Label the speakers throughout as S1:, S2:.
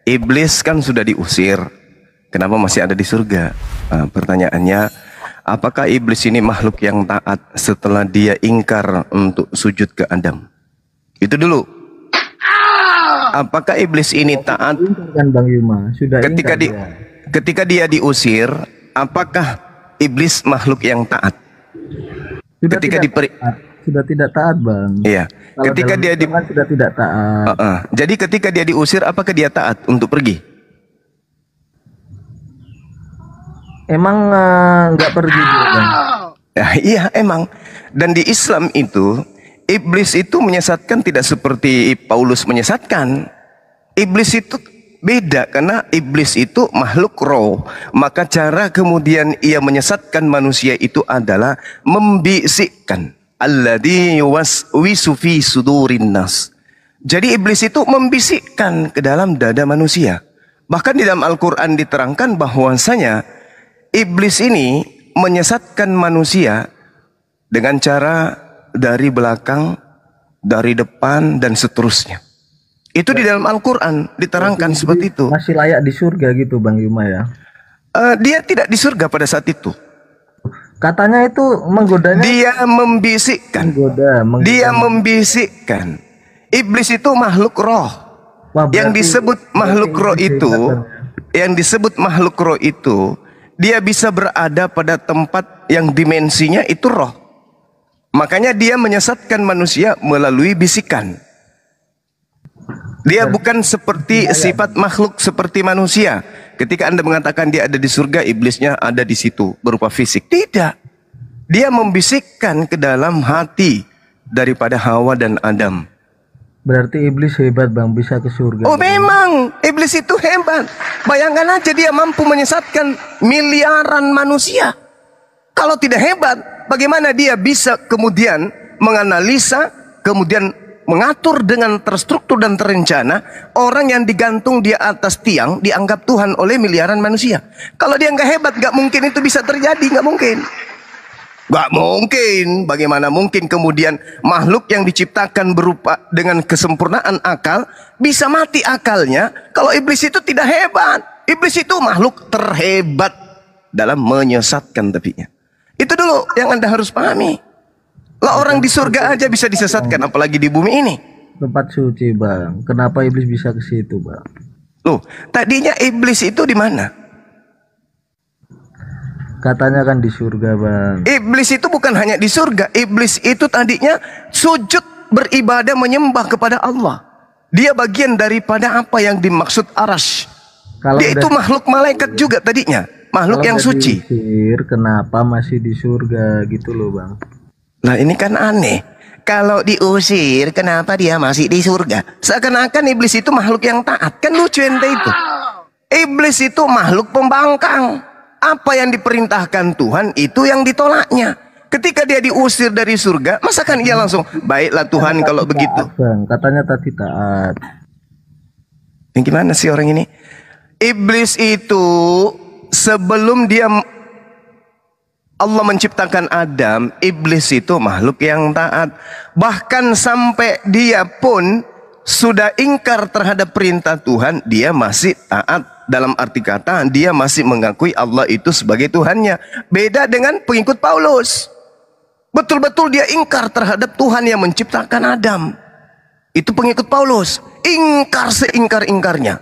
S1: Iblis kan sudah diusir, kenapa masih ada di surga? Pertanyaannya, apakah iblis ini makhluk yang taat setelah dia ingkar untuk sujud ke Adam? Itu dulu. Apakah iblis ini taat
S2: kan Bang Yuma? Sudah
S1: ketika dia diusir, apakah iblis makhluk yang taat?
S2: Sudah tidak taat, Bang.
S1: Iya.
S2: Kalau
S1: ketika dia
S2: sudah tidak taat.
S1: Jadi ketika dia diusir, apakah dia taat untuk pergi?
S2: Emang nggak pergi juga, Bang?
S1: Ya, iya emang. Dan di Islam itu, iblis itu menyesatkan tidak seperti Paulus menyesatkan. Iblis itu beda karena iblis itu makhluk roh. Maka cara kemudian ia menyesatkan manusia itu adalah membisikkan. Alladzi yuwaswisu fi sudurin nas. Jadi iblis itu membisikkan ke dalam dada manusia. Bahkan di dalam Al-Quran diterangkan bahwasanya iblis ini menyesatkan manusia dengan cara dari belakang, dari depan, dan seterusnya. Itu di dalam Al-Quran diterangkan seperti itu.
S2: Masih layak di surga gitu Bang Yuma ya?
S1: Dia tidak di surga pada saat itu.
S2: Katanya itu menggodanya.
S1: Dia membisikkan. Dia membisikkan. Iblis itu makhluk roh. Yang disebut makhluk roh itu, dia bisa berada pada tempat yang dimensinya itu roh. Makanya dia menyesatkan manusia melalui bisikan. Dia bukan seperti sifat makhluk seperti manusia. Ketika Anda mengatakan dia ada di surga, iblisnya ada di situ berupa fisik. Tidak. Dia membisikkan ke dalam hati daripada Hawa dan Adam.
S2: Berarti iblis hebat Bang, bisa ke surga.
S1: Oh memang, iblis itu hebat. Bayangkan aja dia mampu menyesatkan miliaran manusia. Kalau tidak hebat, bagaimana dia bisa kemudian menganalisa, kemudian mengatur dengan terstruktur dan terencana orang yang digantung di atas tiang dianggap Tuhan oleh miliaran manusia. Kalau dia nggak hebat, nggak mungkin itu bisa terjadi, nggak mungkin. Nggak mungkin. Bagaimana mungkin kemudian makhluk yang diciptakan berupa dengan kesempurnaan akal bisa mati akalnya kalau iblis itu tidak hebat. Iblis itu makhluk terhebat dalam menyesatkan tepinya. Itu dulu yang Anda harus pahami. Lah orang di surga aja bisa disesatkan, apalagi di bumi ini.
S2: Tempat suci Bang. Kenapa iblis bisa ke situ Bang?
S1: Loh, tadinya iblis itu di mana?
S2: Katanya kan di surga Bang.
S1: Iblis itu bukan hanya di surga. Iblis itu tadinya sujud beribadah menyembah kepada Allah. Dia bagian daripada apa yang dimaksud arash. Dia itu makhluk malaikat juga tadinya. Makhluk yang suci.
S2: Kenapa masih di surga gitu loh Bang?
S1: Nah ini kan aneh. Kalau diusir, kenapa dia masih di surga? Seakan-akan iblis itu makhluk yang taat. Kan lucu ente itu. Iblis itu makhluk pembangkang. Apa yang diperintahkan Tuhan itu yang ditolaknya. Ketika dia diusir dari surga, masakan ia langsung baiklah Tuhan kalau begitu?
S2: Bang, katanya tadi taat.
S1: Yang gimana sih orang ini? Iblis itu sebelum dia Allah menciptakan Adam, iblis itu makhluk yang taat. Bahkan sampai dia pun sudah ingkar terhadap perintah Tuhan, dia masih taat. Dalam arti kata, dia masih mengakui Allah itu sebagai Tuhannya. Beda dengan pengikut Paulus. Betul-betul dia ingkar terhadap Tuhan yang menciptakan Adam. Itu pengikut Paulus. Ingkar seingkar-ingkarnya.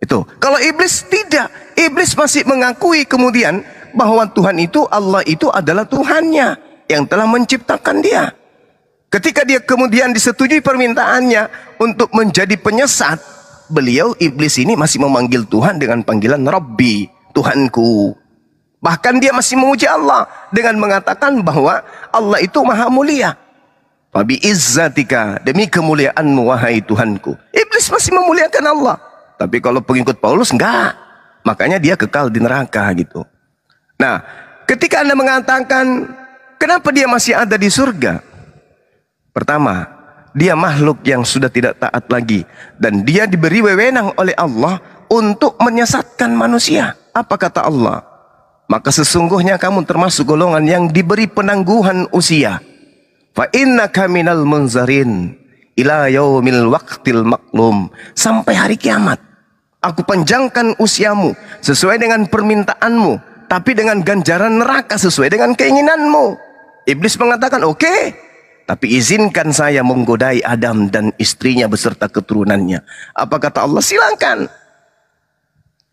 S1: Itu. Kalau iblis tidak. Iblis masih mengakui kemudian bahwa Tuhan itu, Allah itu adalah Tuhannya yang telah menciptakan dia. Ketika dia kemudian disetujui permintaannya untuk menjadi penyesat, beliau iblis ini masih memanggil Tuhan dengan panggilan Rabbi, Tuhanku. Bahkan dia masih memuji Allah dengan mengatakan bahwa Allah itu maha mulia. Fabi izzatika, demi kemuliaanmu wahai Tuhanku. Iblis masih memuliakan Allah. Tapi kalau pengikut Paulus enggak. Makanya dia kekal di neraka gitu. Nah, ketika Anda mengatakan kenapa dia masih ada di surga? Pertama, dia makhluk yang sudah tidak taat lagi. Dan dia diberi wewenang oleh Allah untuk menyesatkan manusia. Apa kata Allah? Maka sesungguhnya kamu termasuk golongan yang diberi penangguhan usia. Fa innaka minal munzarin ila yaumil waqtil maklum. Sampai hari kiamat. Aku panjangkan usiamu sesuai dengan permintaanmu, tapi dengan ganjaran neraka sesuai dengan keinginanmu. Iblis mengatakan, oke, tapi izinkan saya menggodai Adam dan istrinya beserta keturunannya. Apa kata Allah? Silakan.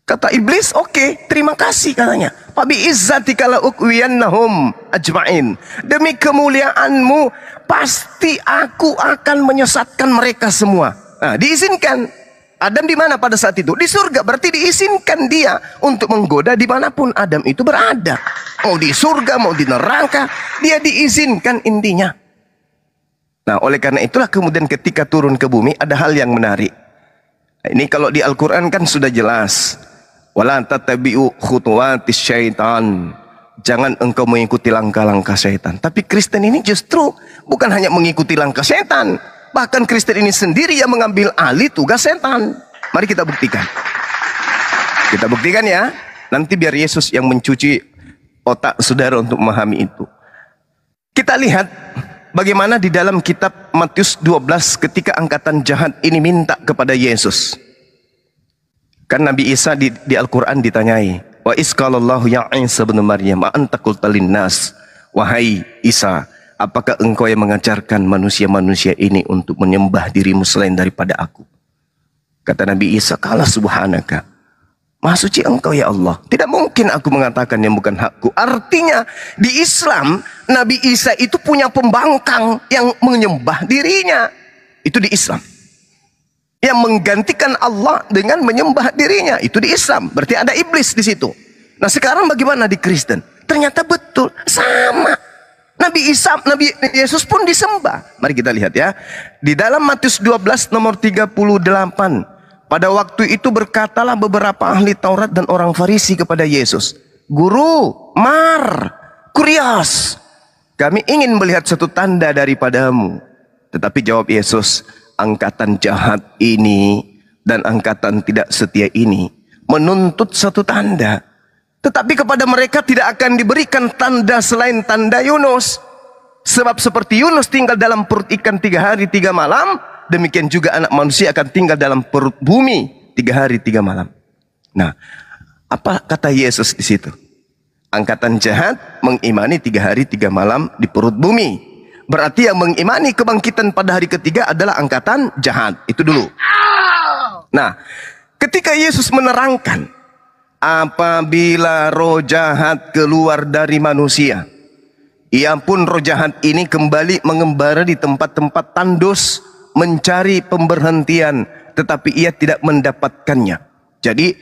S1: Kata iblis, oke, terima kasih katanya. Fabi izzatika la uqwiyannahum ajma'in. Demi kemuliaanmu, pasti aku akan menyesatkan mereka semua. Nah, diizinkan. Adam di mana pada saat itu? Di surga. Berarti diizinkan dia untuk menggoda dimanapun Adam itu berada. Mau di surga, mau di neraka, dia diizinkan intinya. Nah, oleh karena itulah kemudian ketika turun ke bumi ada hal yang menarik. Ini kalau di Al-Quran kan sudah jelas. Wala tattabi'u khutuwatis syaitan. Jangan engkau mengikuti langkah-langkah syaitan. Tapi Kristen ini justru bukan hanya mengikuti langkah syaitan. Bahkan Kristen ini sendiri yang mengambil alih tugas setan. Mari kita buktikan. Kita buktikan ya. Nanti biar Yesus yang mencuci otak saudara untuk memahami itu. Kita lihat bagaimana di dalam kitab Matius 12 ketika angkatan jahat ini minta kepada Yesus. Kan Nabi Isa di Al-Quran ditanyai, wa isqalallahu ya Isa bin Maryam anta qulta linnas, wahai Isa, apakah engkau yang mengajarkan manusia-manusia ini untuk menyembah dirimu selain daripada aku? Kata Nabi Isa, kala subhanaka, maha suci engkau ya Allah, tidak mungkin aku mengatakan yang bukan hakku. Artinya di Islam Nabi Isa itu punya pembangkang yang menyembah dirinya. Itu di Islam. Yang menggantikan Allah dengan menyembah dirinya, itu di Islam. Berarti ada iblis di situ. Nah, sekarang bagaimana di Kristen? Ternyata betul, sama. Nabi Isa, Nabi Yesus pun disembah. Mari kita lihat ya. Di dalam Matius 12 nomor 38. Pada waktu itu berkatalah beberapa ahli Taurat dan orang Farisi kepada Yesus, Guru, Kurios, kami ingin melihat satu tanda daripadamu. Tetapi jawab Yesus, angkatan jahat ini dan angkatan tidak setia ini menuntut satu tanda. Tetapi kepada mereka tidak akan diberikan tanda selain tanda Yunus. Sebab seperti Yunus tinggal dalam perut ikan 3 hari 3 malam, demikian juga anak manusia akan tinggal dalam perut bumi 3 hari 3 malam. Nah, apa kata Yesus di situ? Angkatan jahat mengimani 3 hari 3 malam di perut bumi. Berarti yang mengimani kebangkitan pada hari ketiga adalah angkatan jahat. Itu dulu. Nah, ketika Yesus menerangkan, apabila roh jahat keluar dari manusia, ia pun roh jahat ini kembali mengembara di tempat-tempat tandus, mencari pemberhentian, tetapi ia tidak mendapatkannya. Jadi,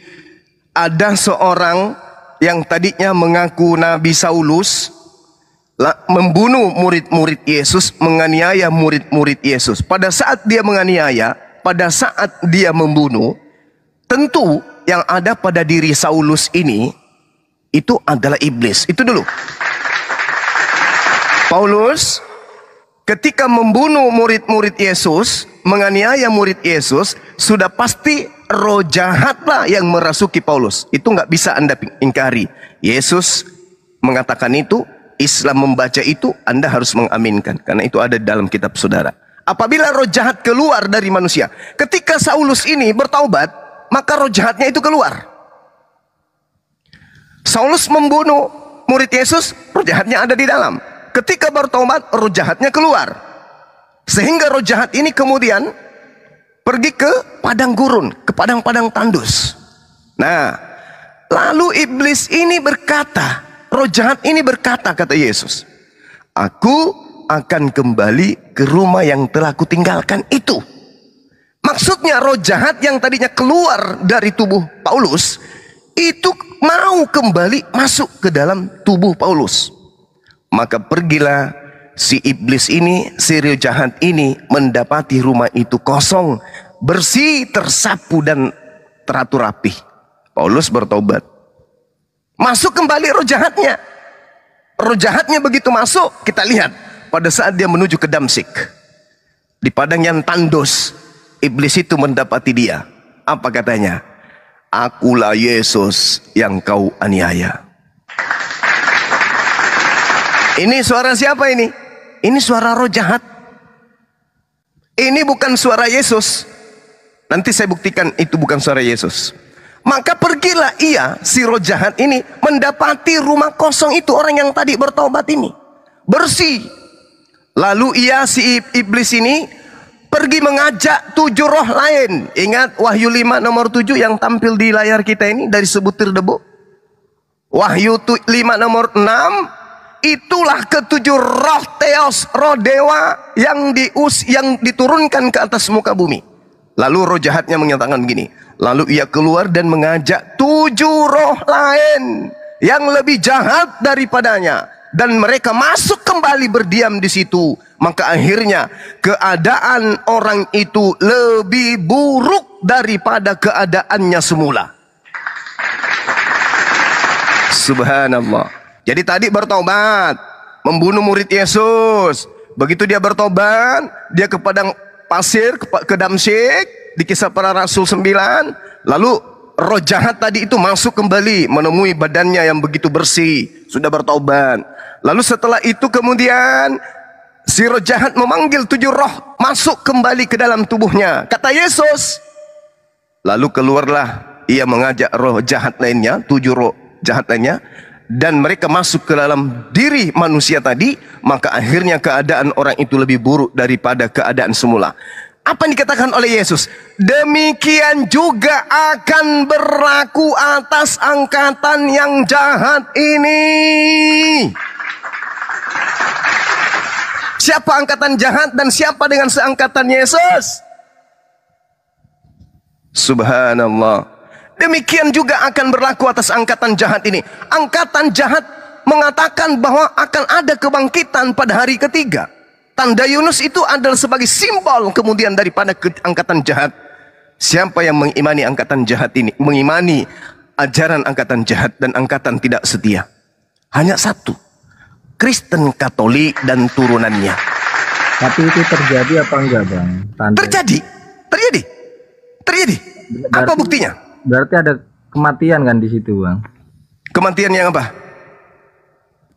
S1: ada seorang yang tadinya mengaku Nabi Saulus, membunuh murid-murid Yesus, menganiaya murid-murid Yesus. Pada saat dia menganiaya, pada saat dia membunuh, tentu yang ada pada diri Saulus ini itu adalah iblis. Itu dulu. Paulus ketika membunuh murid-murid Yesus, menganiaya murid Yesus, sudah pasti roh jahatlah yang merasuki Paulus. Itu nggak bisa Anda ingkari. Yesus mengatakan itu, Islam membaca itu, Anda harus mengaminkan. Karena itu ada dalam kitab saudara. Apabila roh jahat keluar dari manusia, ketika Saulus ini bertaubat, maka roh jahatnya itu keluar. Saulus membunuh murid Yesus, roh jahatnya ada di dalam. Ketika bertaubat, roh jahatnya keluar. Sehingga roh jahat ini kemudian pergi ke padang gurun, ke padang-padang tandus. Nah, lalu iblis ini berkata, roh jahat ini berkata, kata Yesus, aku akan kembali ke rumah yang telah kutinggalkan itu. Maksudnya roh jahat yang tadinya keluar dari tubuh Paulus, itu mau kembali masuk ke dalam tubuh Paulus. Maka pergilah si iblis ini, si roh jahat ini mendapati rumah itu kosong, bersih, tersapu dan teratur rapih. Paulus bertobat. Masuk kembali roh jahatnya. Roh jahatnya begitu masuk, kita lihat pada saat dia menuju ke Damsik, di padang yang tandus, iblis itu mendapati dia. Apa katanya? Akulah Yesus yang kau aniaya. Ini suara siapa ini? Ini suara roh jahat. Ini bukan suara Yesus. Nanti saya buktikan itu bukan suara Yesus. Maka pergilah ia, si roh jahat ini, mendapati rumah kosong itu, orang yang tadi bertobat ini. Bersih. Lalu ia, si iblis ini, pergi mengajak 7 roh lain. Ingat Wahyu 5 nomor 7 yang tampil di layar kita ini dari sebutir debu. Wahyu 5 nomor 6. Itulah ketujuh roh Theos, roh dewa yang diturunkan ke atas muka bumi. Lalu roh jahatnya menyatakan begini. Lalu ia keluar dan mengajak 7 roh lain yang lebih jahat daripadanya. Dan mereka masuk kembali berdiam di situ. Maka akhirnya keadaan orang itu lebih buruk daripada keadaannya semula. Subhanallah. Jadi tadi bertobat, membunuh murid Yesus. Begitu dia bertobat, dia ke padang pasir, ke Damsyik, di Kisah Para Rasul 9. Lalu roh jahat tadi itu masuk kembali, menemui badannya yang begitu bersih, sudah bertobat. Lalu setelah itu kemudian si roh jahat memanggil 7 roh masuk kembali ke dalam tubuhnya. Kata Yesus. Lalu keluarlah ia mengajak roh jahat lainnya, 7 roh jahat lainnya, dan mereka masuk ke dalam diri manusia tadi. Maka akhirnya keadaan orang itu lebih buruk daripada keadaan semula. Apa yang dikatakan oleh Yesus? Demikian juga akan berlaku atas angkatan yang jahat ini. Siapa angkatan jahat dan siapa dengan seangkatan Yesus? Subhanallah. Demikian juga akan berlaku atas angkatan jahat ini. Angkatan jahat mengatakan bahwa akan ada kebangkitan pada hari ketiga. Tanda Yunus itu adalah sebagai simbol kemudian daripada angkatan jahat. Siapa yang mengimani angkatan jahat ini, mengimani ajaran angkatan jahat dan angkatan tidak setia? Hanya satu, Kristen Katolik dan turunannya.
S2: Tapi itu terjadi apa enggak, Bang?
S1: Terjadi. Apa buktinya?
S2: Berarti ada kematian kan di situ, Bang? Kematian
S1: yang apa?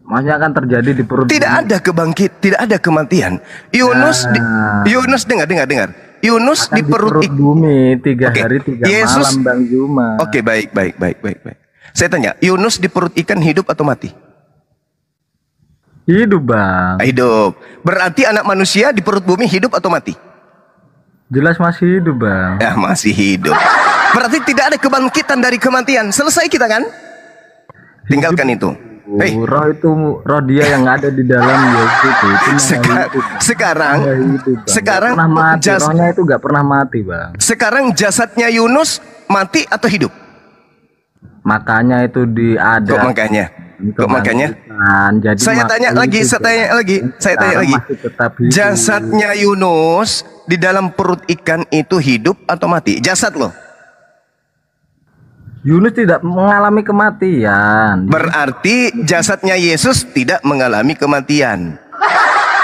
S2: Maksudnya akan terjadi di perut.
S1: Tidak ada tidak ada kematian. Yunus dengar. Yunus di perut
S2: bumi 3 hari 3 malam, Bang Juma.
S1: Oke, baik. Saya tanya, Yunus di perut ikan hidup atau mati?
S2: Hidup, Bang.
S1: Hidup. Berarti anak manusia di perut bumi hidup atau mati?
S2: Jelas masih hidup, Bang.
S1: Ya, masih hidup. Berarti tidak ada kebangkitan dari kematian. Selesai kita kan? Tinggalkan itu.
S2: Roh itu, roh dia yang ada di dalam Yesus itu
S1: sekarang
S2: rohnya itu gak pernah mati, Bang.
S1: Sekarang jasadnya Yunus mati atau hidup?
S2: Makanya itu
S1: Kok makanya?
S2: Jadi
S1: saya tanya lagi. Jasadnya Yunus di dalam perut ikan itu hidup atau mati? Jasad loh.
S2: Yunus tidak mengalami kematian.
S1: Berarti jasadnya Yesus tidak mengalami kematian.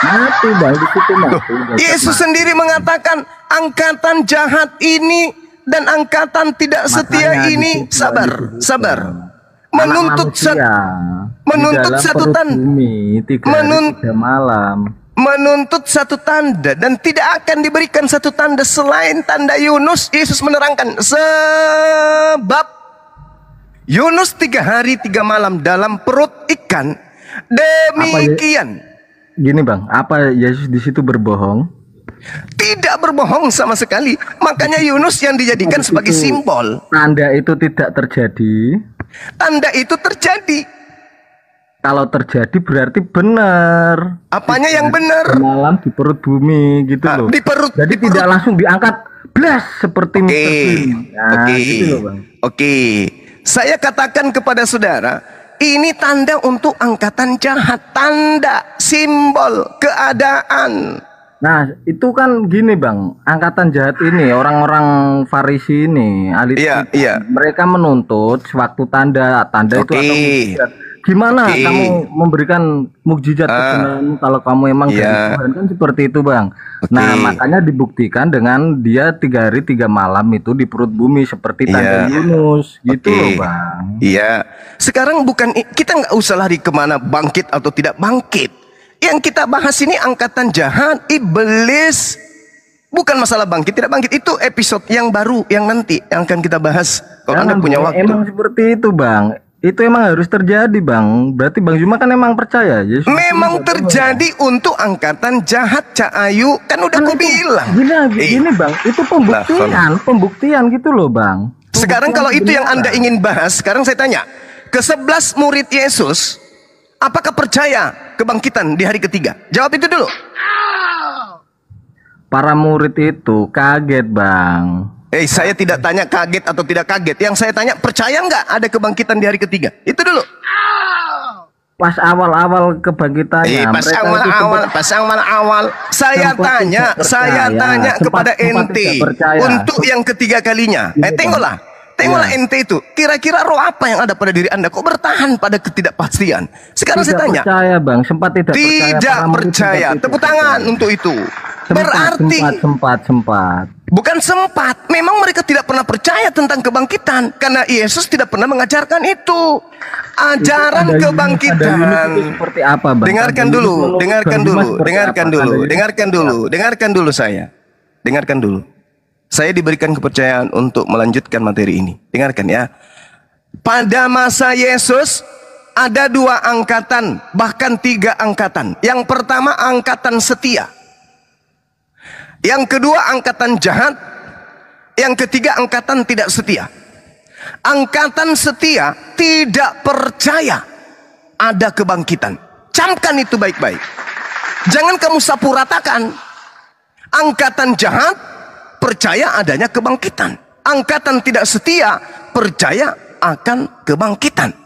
S2: Mati, Bang, di situ mati.
S1: Yesus sendiri mengatakan angkatan jahat ini dan angkatan tidak setia ini sabar. Menuntut satu tanda. Menuntut satu tanda dan tidak akan diberikan satu tanda selain tanda Yunus. Yesus menerangkan sebab Yunus 3 hari 3 malam dalam perut ikan. Demikian.
S2: Gini, Bang, apa Yesus di situ berbohong?
S1: Tidak berbohong sama sekali. Makanya Yunus yang dijadikan sebagai simbol.
S2: Tanda itu tidak terjadi.
S1: Tanda itu terjadi.
S2: Kalau terjadi berarti benar.
S1: Apanya yang benar?
S2: Malam di perut bumi gitu loh.
S1: Di perut.
S2: Jadi tidak langsung diangkat blas seperti gitu loh, Bang.
S1: Oke. Saya katakan kepada saudara, ini tanda untuk angkatan jahat, tanda, simbol, keadaan.
S2: Nah, itu kan gini, Bang, angkatan jahat ini, orang-orang Farisi ini, mereka menuntut suatu tanda itu atau mukjizat. Gimana kamu memberikan mukjizat kebenaran kalau kamu emang dari Tuhan, kan seperti itu, Bang. Nah, makanya dibuktikan dengan dia 3 hari 3 malam itu di perut bumi seperti tanda Yunus, gitu loh, Bang.
S1: Iya. Sekarang kita nggak usah lari kemana bangkit atau tidak bangkit. Yang kita bahas ini angkatan jahat, iblis. Bukan masalah bangkit tidak bangkit, itu episode yang baru yang nanti yang akan kita bahas kalau Anda punya waktu.
S2: Emang seperti itu Bang. Itu emang harus terjadi Bang. Berarti Bang Juma kan emang percaya Yesus
S1: memang terjadi untuk angkatan jahat Cak Ayu. Kan udah aku bilang.
S2: Gini Bang, itu pembuktian gitu loh Bang.
S1: Sekarang kalau itu yang Anda ingin bahas, sekarang saya tanya, ke-11 murid Yesus, apakah percaya kebangkitan di hari ketiga? Jawab itu dulu.
S2: Para murid itu kaget Bang.
S1: Saya tidak tanya kaget atau tidak kaget. Yang saya tanya, percaya nggak ada kebangkitan di hari ketiga? Itu dulu.
S2: Pas awal-awal kebangkitannya.
S1: Pas awal-awal. Saya tanya kepada ente untuk yang ketiga kalinya. Tengoklah ente itu. Kira-kira roh apa yang ada pada diri Anda? Kok bertahan pada ketidakpastian? Sekarang saya tanya.
S2: Percaya Bang, sempat tidak
S1: percaya. Tepuk tangan untuk itu. Berarti
S2: sempat.
S1: Bukan sempat, memang mereka tidak pernah percaya tentang kebangkitan karena Yesus tidak pernah mengajarkan itu. Ajaran kebangkitan.
S2: Seperti apa, Bang?
S1: Dengarkan dulu saya. Dengarkan dulu. Saya diberikan kepercayaan untuk melanjutkan materi ini. Dengarkan ya. Pada masa Yesus ada 2 angkatan, bahkan 3 angkatan. Yang pertama angkatan setia. Yang kedua angkatan jahat. Yang ketiga angkatan tidak setia. Angkatan setia tidak percaya ada kebangkitan. Camkan itu baik-baik. Jangan kamu sapu ratakan. Angkatan jahat percaya adanya kebangkitan. Angkatan tidak setia percaya akan kebangkitan.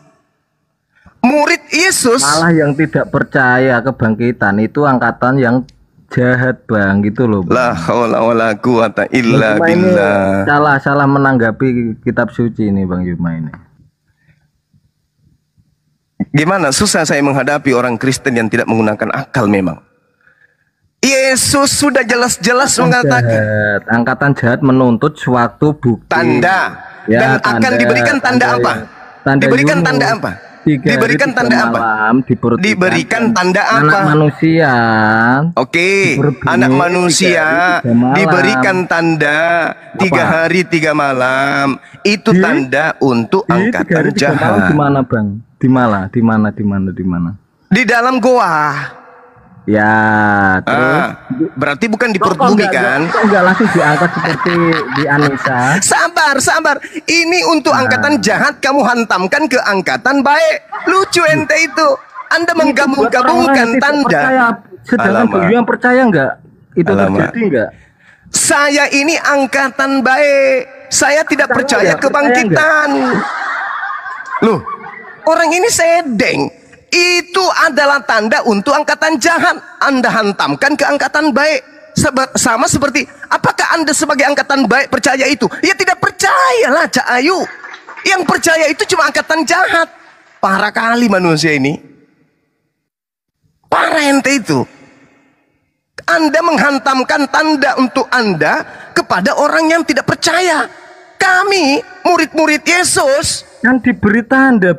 S1: Murid Yesus
S2: malah yang tidak percaya kebangkitan itu angkatan yang jahat Bang, gitu loh Bang.
S1: La haula wala quwata illa billah.
S2: Salah menanggapi kitab suci ini Bang Yuma ini.
S1: Gimana susah saya menghadapi orang Kristen yang tidak menggunakan akal memang. Yesus sudah jelas-jelas mengatakan
S2: angkatan jahat menuntut suatu bukti
S1: tanda dan akan diberikan tanda apa? Diberikan tanda apa? Diberikan tanda apa? Diberikan tanda apa?
S2: Anak manusia.
S1: Oke, anak manusia diberikan tanda 3 hari 3 malam. Itu tanda untuk angkatan jahat.
S2: Di mana Bang? Di mana?
S1: Di dalam goa.
S2: Ya, terus
S1: berarti bukan di perut bumi kan?
S2: Enggak langsung diangkat seperti di Anissa.
S1: Sabar. Ini untuk angkatan jahat kamu hantamkan ke angkatan baik. Lucu ente itu. Anda menggabung-gabungkan tanda.
S2: Sedangkan bagi yang percaya enggak? Itu terjadi enggak?
S1: Saya ini angkatan baik. Saya tidak percaya kebangkitan. Loh, orang ini sedeng. Itu adalah tanda untuk angkatan jahat. Anda hantamkan ke angkatan baik. Sama seperti, apakah Anda sebagai angkatan baik percaya itu? Ya tidak percayalah Cak Ayu. Yang percaya itu cuma angkatan jahat. Parah kali manusia ini. Parah ente itu. Anda menghantamkan tanda untuk Anda kepada orang yang tidak percaya. Kami, murid-murid Yesus,
S2: yang diberi tanda.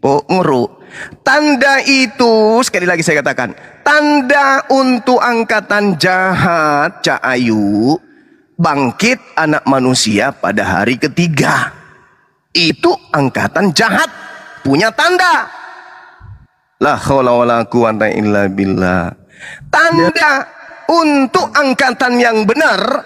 S1: Nguru. Tanda itu, sekali lagi saya katakan, tanda untuk angkatan jahat Cak Ayu, bangkit anak manusia pada hari ketiga. Itu angkatan jahat punya tanda. La haula wala quwata illa billah. Tanda untuk angkatan yang benar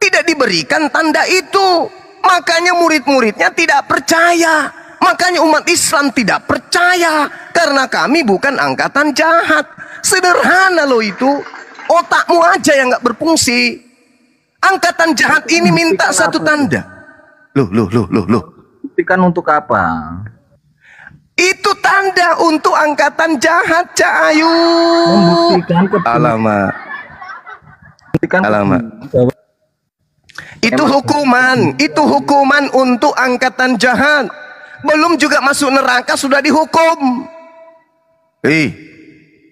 S1: tidak diberikan tanda itu. Makanya murid-muridnya tidak percaya. Makanya umat Islam tidak percaya karena kami bukan angkatan jahat. Sederhana loh itu. Otakmu aja yang nggak berfungsi. Angkatan jahat ini minta satu tanda. Loh.
S2: Buktikan untuk apa?
S1: Itu tanda untuk angkatan jahat Cak Ayu. Alamak. Itu hukuman untuk angkatan jahat. Belum juga masuk neraka sudah dihukum.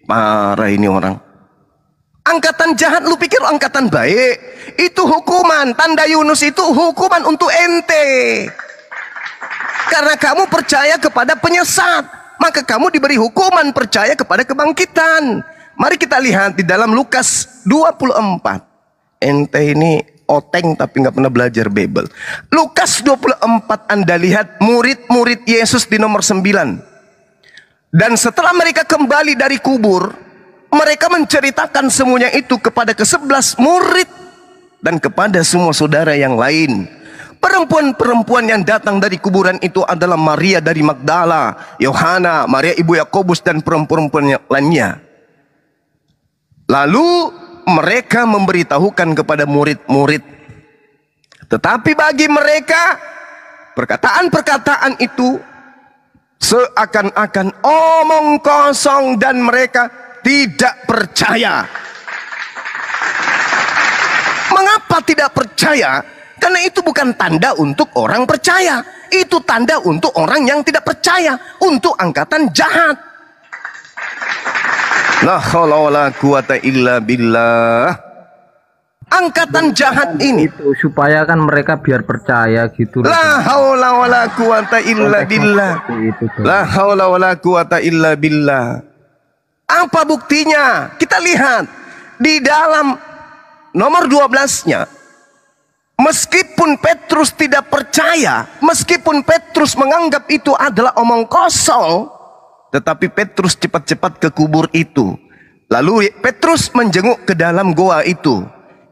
S1: Marah ini orang. Angkatan jahat lu pikir angkatan baik? Itu hukuman. Tanda Yunus itu hukuman untuk ente. Karena kamu percaya kepada penyesat, maka kamu diberi hukuman percaya kepada kebangkitan. Mari kita lihat di dalam Lukas 24. Ente ini oteng tapi nggak pernah belajar Bible. Lukas 24 Anda lihat murid-murid Yesus di nomor 9. Dan setelah mereka kembali dari kubur, mereka menceritakan semuanya itu kepada ke-11 murid dan kepada semua saudara yang lain. Perempuan-perempuan yang datang dari kuburan itu adalah Maria dari Magdala, Yohana, Maria ibu Yakobus dan perempuan-perempuan yang lainnya. Lalu mereka memberitahukan kepada murid-murid. Tetapi bagi mereka perkataan-perkataan itu seakan-akan omong kosong dan mereka tidak percaya. Mengapa tidak percaya? Karena itu bukan tanda untuk orang percaya. Itu tanda untuk orang yang tidak percaya, untuk angkatan jahat. La haula wala quwata illa billah. Angkatan jahat ini
S2: itu supaya kan mereka biar percaya gitu.
S1: La haula wala quwata illa billah. La haula wala quwata illa billah. Apa buktinya? Kita lihat di dalam nomor 12-nya. Meskipun Petrus tidak percaya, meskipun Petrus menganggap itu adalah omong kosong, tetapi Petrus cepat-cepat ke kubur itu. Lalu Petrus menjenguk ke dalam goa itu.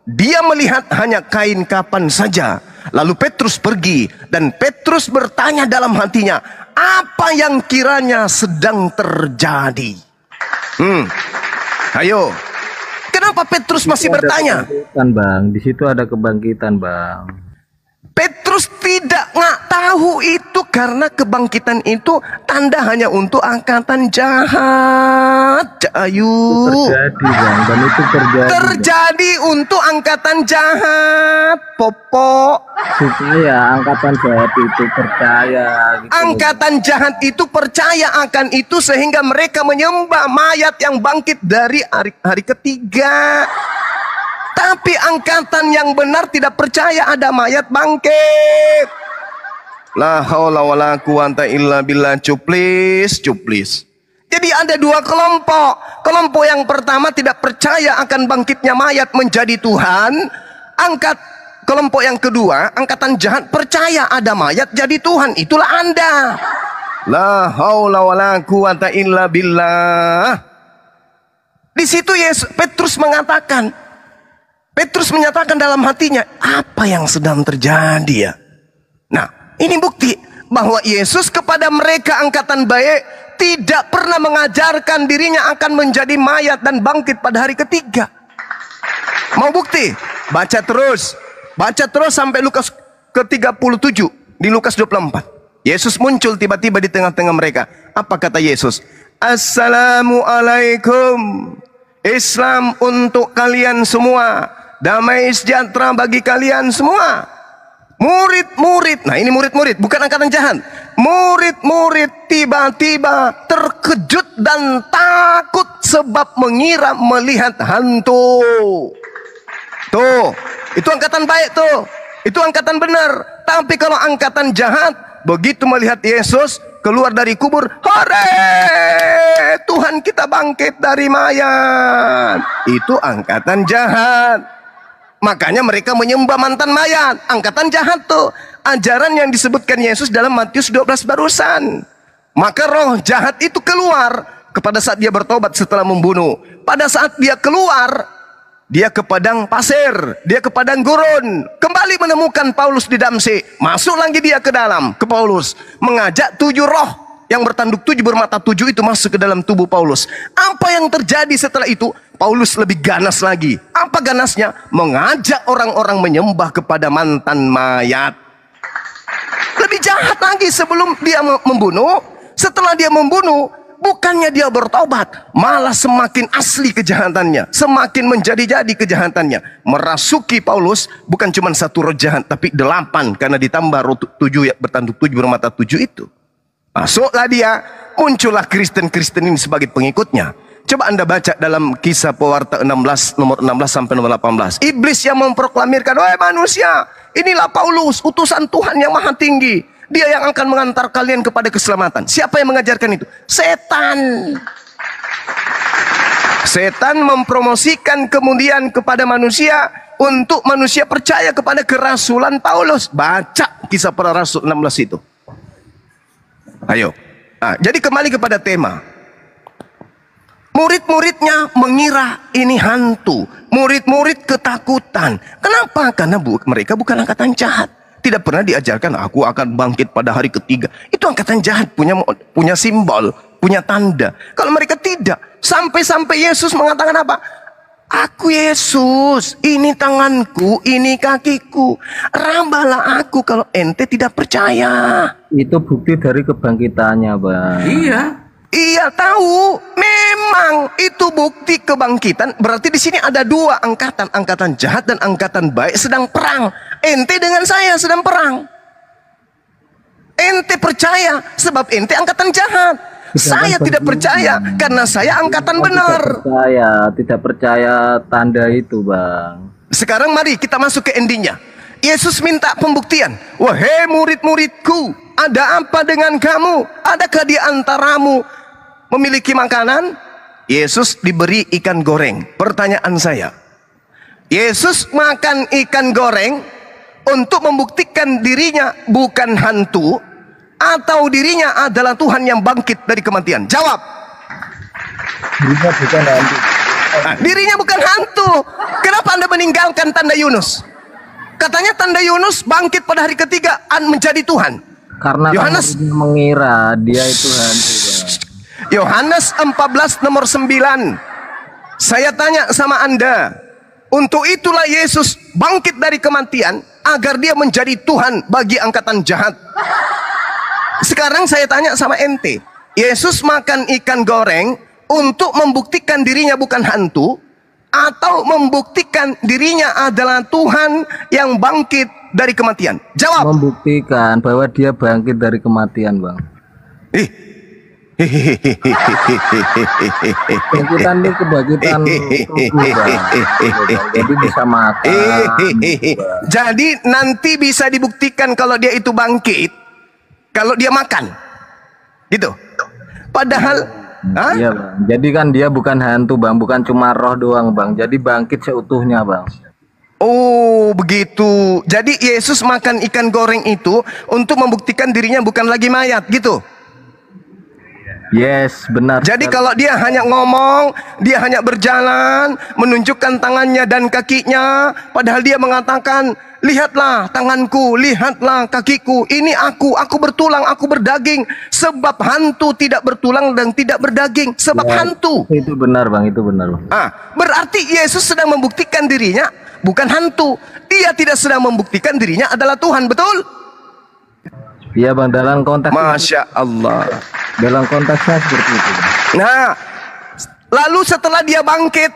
S1: Dia melihat hanya kain kapan saja. Lalu Petrus pergi dan Petrus bertanya dalam hatinya, apa yang kiranya sedang terjadi? Ayo. Kenapa Petrus masih bertanya?
S2: Bang, di situ ada kebangkitan, Bang.
S1: Petrus tidak tahu itu karena kebangkitan itu tanda hanya untuk angkatan jahat. Ayu.
S2: Terjadi, Bang, dan itu
S1: terjadi untuk angkatan jahat, Popo.
S2: Supaya angkatan jahat itu percaya. Gitu.
S1: Angkatan jahat itu percaya akan itu sehingga mereka menyembah mayat yang bangkit dari hari ketiga. Tapi angkatan yang benar tidak percaya ada mayat bangkit. La haula wala quwata illa billah. Cuplis. Jadi ada dua kelompok. Kelompok yang pertama tidak percaya akan bangkitnya mayat menjadi Tuhan. Kelompok yang kedua, angkatan jahat percaya ada mayat jadi Tuhan. Itulah Anda. La haula wala quwata illa billah. Di situ Petrus menyatakan dalam hatinya, apa yang sedang terjadi ya? Nah, ini bukti bahwa Yesus kepada mereka angkatan baik tidak pernah mengajarkan dirinya akan menjadi mayat dan bangkit pada hari ketiga. Mau bukti? Baca terus sampai Lukas ke-37 di Lukas 24. Yesus muncul tiba-tiba di tengah-tengah mereka. Apa kata Yesus? Assalamualaikum. Islam untuk kalian semua. Damai sejahtera bagi kalian semua. Murid-murid, nah ini murid-murid, bukan angkatan jahat. Murid-murid tiba-tiba terkejut dan takut sebab mengira melihat hantu. Tuh, itu angkatan baik tuh. Itu angkatan benar. Tapi kalau angkatan jahat, begitu melihat Yesus keluar dari kubur, hore, Tuhan kita bangkit dari mayat. Itu angkatan jahat. Makanya mereka menyembah mantan mayat. Angkatan jahat tuh. Ajaran yang disebutkan Yesus dalam Matius 12 barusan. Maka roh jahat itu keluar kepada saat dia bertobat setelah membunuh. Pada saat dia keluar, dia ke padang pasir, dia ke padang gurun. Kembali menemukan Paulus di Damsik. Masuk lagi dia ke dalam, ke Paulus. Mengajak 7 roh yang bertanduk 7 bermata 7 itu masuk ke dalam tubuh Paulus. Apa yang terjadi setelah itu? Paulus lebih ganas lagi. Apa ganasnya? Mengajak orang-orang menyembah kepada mantan mayat. Lebih jahat lagi sebelum dia membunuh. Setelah dia membunuh, bukannya dia bertobat, malah semakin asli kejahatannya, semakin menjadi-jadi kejahatannya. Merasuki Paulus bukan cuma 1 roh jahat, tapi 8 karena ditambah roh 7 yang bertanduk 7 bermata 7 itu. Masuklah dia, muncullah Kristen-Kristen ini sebagai pengikutnya. Coba Anda baca dalam Kisah Pewarta 16 nomor 16 sampai nomor 18. Iblis yang memproklamirkan, "Wahai manusia, inilah Paulus, utusan Tuhan yang maha tinggi. Dia yang akan mengantar kalian kepada keselamatan." Siapa yang mengajarkan itu? Setan. Setan mempromosikan kemudian kepada manusia untuk manusia percaya kepada kerasulan Paulus. Baca Kisah Para Rasul 16 itu. Ayo. Nah, jadi kembali kepada tema. Murid-muridnya mengira ini hantu. Murid-murid ketakutan. Kenapa? Karena mereka bukan angkatan jahat. Tidak pernah diajarkan aku akan bangkit pada hari ketiga. Itu angkatan jahat, punya simbol, punya tanda. Kalau mereka tidak, sampai-sampai Yesus mengatakan apa? Aku Yesus, ini tanganku, ini kakiku. Rabalah aku kalau ente tidak percaya.
S2: Itu bukti dari kebangkitannya, Bang.
S1: Iya tahu, memang itu bukti kebangkitan. Berarti di sini ada dua angkatan, angkatan jahat dan angkatan baik sedang perang. Ente dengan saya sedang perang. Ente percaya sebab ente angkatan jahat. Saya tidak percaya karena saya angkatan benar.
S2: Tidak percaya tanda itu, Bang.
S1: Sekarang mari kita masuk ke endingnya. Yesus minta pembuktian. Wahai murid-muridku, ada apa dengan kamu? Adakah di antaramu memiliki makanan? Yesus diberi ikan goreng. Pertanyaan saya, Yesus makan ikan goreng untuk membuktikan dirinya bukan hantu, atau dirinya adalah Tuhan yang bangkit dari kematian? Jawab.
S2: Dirinya bukan hantu.
S1: Dirinya bukan hantu. Kenapa Anda meninggalkan tanda Yunus? Katanya tanda Yunus bangkit pada hari ketiga menjadi Tuhan.
S2: Karena Yohanes mengira dia itu hantu.
S1: Yohanes 14 nomor 9. Saya tanya sama Anda, untuk itulah Yesus bangkit dari kematian agar dia menjadi Tuhan bagi angkatan jahat. Sekarang saya tanya sama ente, Yesus makan ikan goreng untuk membuktikan dirinya bukan hantu, atau membuktikan dirinya adalah Tuhan yang bangkit dari kematian? Jawab.
S2: Membuktikan bahwa dia bangkit dari kematian, Bang. Kebangkitan ini kebangkitan jadi bisa makan.
S1: Jadi nanti bisa dibuktikan kalau dia itu bangkit kalau dia makan, gitu. Padahal
S2: iya, Bang. Jadi kan dia bukan hantu, Bang, bukan cuma roh doang, Bang. Jadi bangkit seutuhnya, Bang.
S1: Oh, begitu. Jadi Yesus makan ikan goreng itu untuk membuktikan dirinya bukan lagi mayat, gitu.
S2: Yes, benar.
S1: Jadi kalau dia hanya ngomong, dia hanya berjalan, menunjukkan tangannya dan kakinya, padahal dia mengatakan, lihatlah tanganku, lihatlah kakiku, ini aku bertulang, aku berdaging. Sebab hantu tidak bertulang dan tidak berdaging, sebab hantu.
S2: Itu benar, Bang, itu benar, Bang.
S1: Berarti Yesus sedang membuktikan dirinya bukan hantu. Dia tidak sedang membuktikan dirinya adalah Tuhan, betul?
S2: Iya, Bang, dalam konteks
S1: Masya Allah.
S2: Dalam konteksnya seperti itu, Bang.
S1: Nah, lalu setelah dia bangkit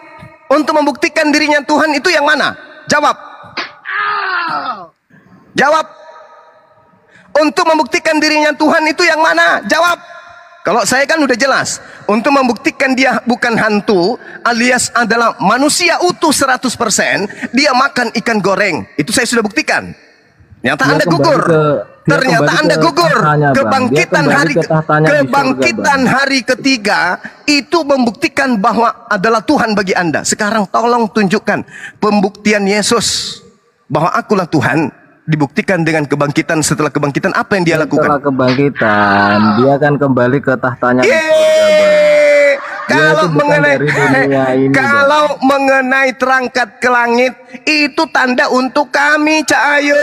S1: untuk membuktikan dirinya Tuhan, itu yang mana? Jawab. Jawab. Untuk membuktikan dirinya Tuhan itu yang mana? Jawab. Kalau saya kan udah jelas. Untuk membuktikan dia bukan hantu, alias adalah manusia utuh 100%, dia makan ikan goreng. Itu saya sudah buktikan. Ternyata Anda gugur. Ternyata Anda gugur. Kebangkitan hari ketiga itu membuktikan bahwa adalah Tuhan bagi Anda. Sekarang tolong tunjukkan pembuktian Yesus bahwa akulah Tuhan, dibuktikan dengan kebangkitan. Setelah kebangkitan apa yang dia lakukan?
S2: Setelah kebangkitan dia akan kembali ke tahtanya.
S1: Kalau mengenai terangkat ke langit itu tanda untuk kami, Cahayu.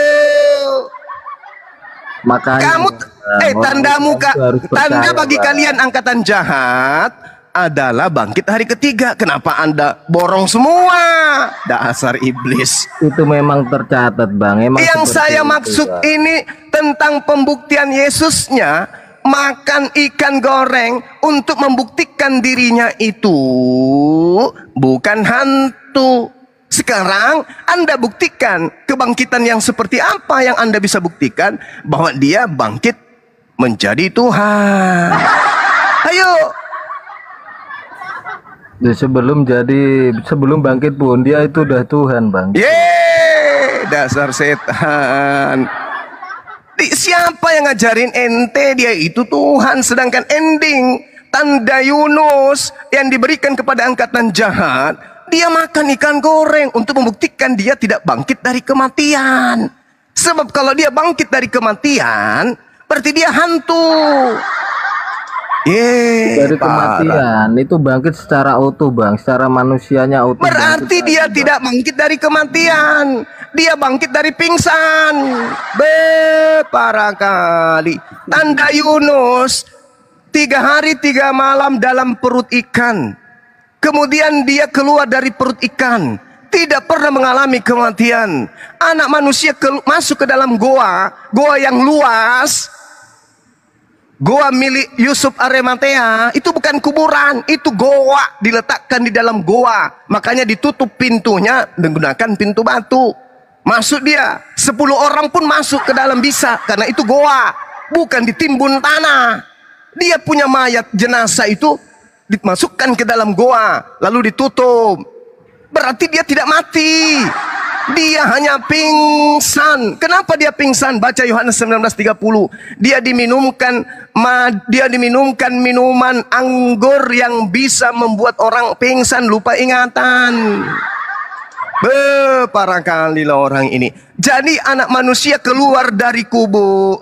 S2: Makanya
S1: kamu tanda bagi kalian angkatan jahat adalah bangkit hari ketiga. Kenapa Anda borong semua? Dasar iblis.
S2: Itu memang tercatat, Bang.
S1: Yang saya maksud ini tentang pembuktian Yesusnya makan ikan goreng untuk membuktikan dirinya itu bukan hantu. Sekarang Anda buktikan kebangkitan yang seperti apa yang Anda bisa buktikan bahwa dia bangkit menjadi Tuhan. Ayo.
S2: Sebelum bangkit pun dia itu udah Tuhan, Bang.
S1: Dasar setan. Siapa yang ngajarin ente dia itu Tuhan, sedangkan ending tanda Yunus yang diberikan kepada angkatan jahat, dia makan ikan goreng untuk membuktikan dia tidak bangkit dari kematian. Sebab kalau dia bangkit dari kematian, berarti dia hantu.
S2: Dari kematian itu bangkit secara utuh, Bang, secara manusianya utuh.
S1: Berarti dia tidak bangkit dari kematian, dia bangkit dari pingsan. Parah kali. Tanda Yunus 3 hari 3 malam dalam perut ikan. Kemudian dia keluar dari perut ikan, tidak pernah mengalami kematian. Anak manusia masuk ke dalam goa yang luas. Goa milik Yusuf Arimatea itu bukan kuburan, itu goa, diletakkan di dalam goa. Makanya ditutup pintunya menggunakan pintu batu. Masuk dia, 10 orang pun masuk ke dalam bisa, karena itu goa, bukan ditimbun tanah. Dia punya mayat jenazah itu dimasukkan ke dalam goa, lalu ditutup. Berarti dia tidak mati. Dia hanya pingsan. Kenapa dia pingsan? Baca Yohanes 19:30. Dia diminumkan minuman anggur yang bisa membuat orang pingsan, lupa ingatan. Parah kali lah orang ini. Jadi anak manusia keluar dari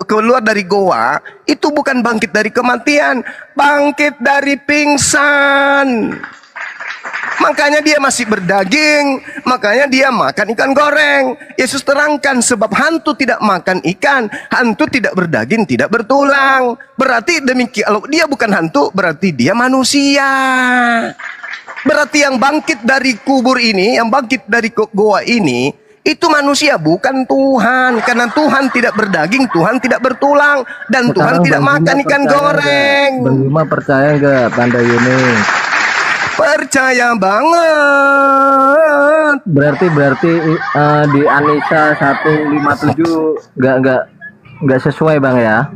S1: keluar dari goa, itu bukan bangkit dari kematian, bangkit dari pingsan. Makanya dia masih berdaging, makanya dia makan ikan goreng. Yesus terangkan, sebab hantu tidak makan ikan, hantu tidak berdaging, tidak bertulang. Berarti demikian, kalau dia bukan hantu, berarti dia manusia. Berarti yang bangkit dari kubur ini, yang bangkit dari goa ini, itu manusia, bukan Tuhan. Karena Tuhan tidak berdaging, Tuhan tidak bertulang, dan sekarang Tuhan tidak makan ikan goreng.
S2: Bang Juma percaya nggak tanda Yunus?
S1: Percaya banget.
S2: Berarti di Anissa 157 nggak sesuai, Bang, ya.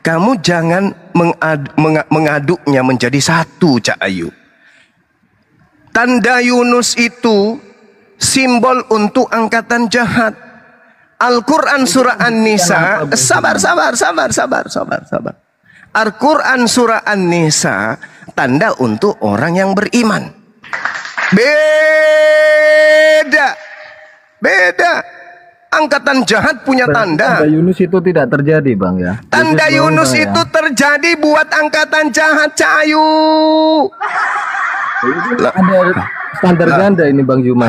S1: Kamu jangan mengaduknya menjadi satu, Cak Ayu. Tanda Yunus itu simbol untuk angkatan jahat. Al-Quran surah An-Nisa, sabar. Al-Quran surah An-Nisa tanda untuk orang yang beriman. Beda. Angkatan jahat punya tanda.
S2: Tanda Yunus itu tidak terjadi, Bang, ya.
S1: Tanda Yunus itu terjadi buat angkatan jahat, Cayu.
S2: Ada standar ganda ini, Bang Juma.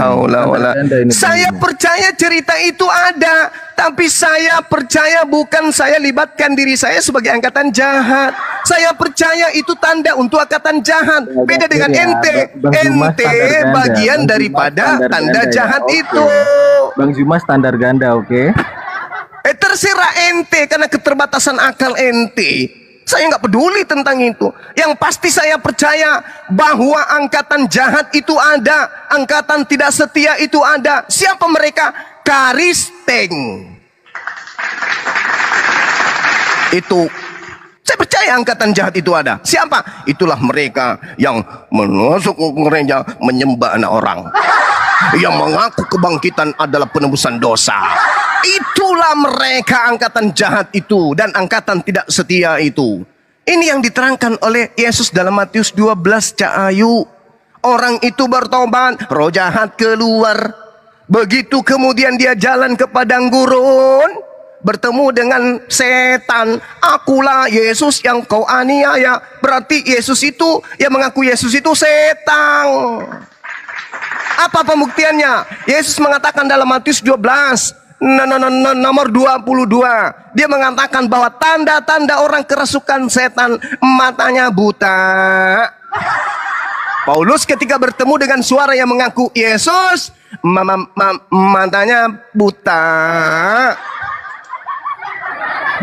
S1: Saya percaya cerita itu ada, tapi saya percaya bukan saya libatkan diri saya sebagai angkatan jahat. Saya percaya itu tanda untuk angkatan jahat. Beda dengan ente. Ente bagian daripada tanda jahat itu.
S2: Bang Juma standar ganda, oke?
S1: Terserah ente, karena keterbatasan akal ente. Saya nggak peduli tentang itu. Yang pasti saya percaya bahwa angkatan jahat itu ada, angkatan tidak setia itu ada. Siapa mereka? Karisteng. Itu saya percaya angkatan jahat itu ada. Siapa? Itulah mereka yang masuk ke gereja menyembah anak orang, yang mengaku kebangkitan adalah penebusan dosa. Itulah mereka, angkatan jahat itu dan angkatan tidak setia itu. Ini yang diterangkan oleh Yesus dalam Matius 12, Cak Ayu. Orang itu bertobat, roh jahat keluar. Begitu kemudian dia jalan ke padang gurun, bertemu dengan setan. Akulah Yesus yang kau aniaya. Berarti Yesus itu, yang mengaku Yesus itu setan. Apa pembuktiannya? Yesus mengatakan dalam Matius 12 nomor 22, dia mengatakan bahwa tanda-tanda orang kerasukan setan, matanya buta. Paulus ketika bertemu dengan suara yang mengaku Yesus, matanya buta.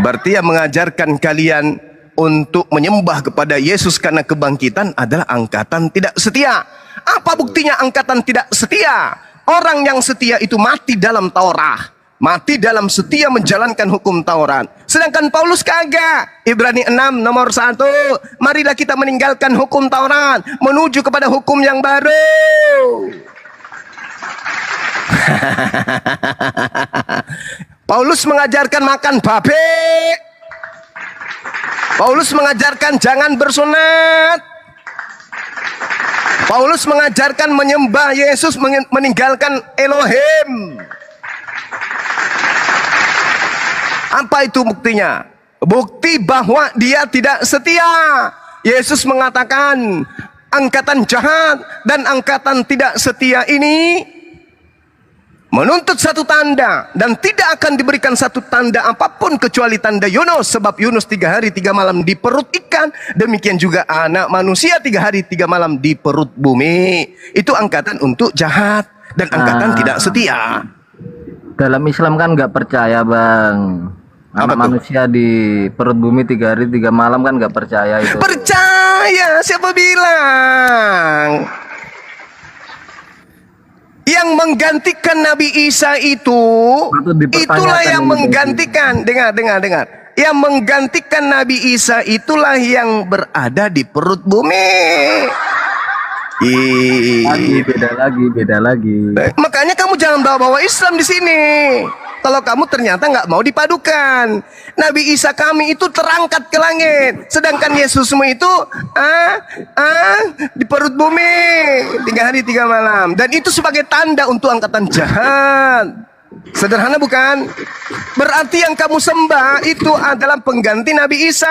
S1: Berarti yang mengajarkan kalian untuk menyembah kepada Yesus karena kebangkitan adalah angkatan tidak setia. Apa buktinya angkatan tidak setia? Orang yang setia itu mati dalam Taurat, mati dalam setia menjalankan hukum Taurat. Sedangkan Paulus kagak. Ibrani 6 nomor 1. Marilah kita meninggalkan hukum Taurat, menuju kepada hukum yang baru. Paulus mengajarkan makan babe. Paulus mengajarkan jangan bersunat. Paulus mengajarkan menyembah Yesus, meninggalkan Elohim. Apa itu buktinya? Bukti bahwa dia tidak setia. Yesus mengatakan, angkatan jahat dan angkatan tidak setia ini menuntut satu tanda, dan tidak akan diberikan satu tanda apapun kecuali tanda Yunus. Sebab Yunus 3 hari 3 malam di perut ikan, demikian juga anak manusia 3 hari 3 malam di perut bumi. Itu angkatan untuk jahat dan angkatan tidak setia.
S2: Dalam Islam kan nggak percaya, Bang. Anak manusia di perut bumi 3 hari 3 malam kan nggak percaya itu.
S1: Percaya, siapa bilang? Yang menggantikan Nabi Isa itulah yang menggantikan. Dengar. Yang menggantikan Nabi Isa itulah yang berada di perut bumi.
S2: Beda lagi.
S1: Makanya kamu jangan bawa-bawa Islam di sini. Kalau kamu ternyata nggak mau dipadukan. Nabi Isa kami itu terangkat ke langit, sedangkan Yesusmu itu di perut bumi 3 hari 3 malam. Dan itu sebagai tanda untuk angkatan jahat. Sederhana bukan? Berarti yang kamu sembah itu adalah pengganti Nabi Isa.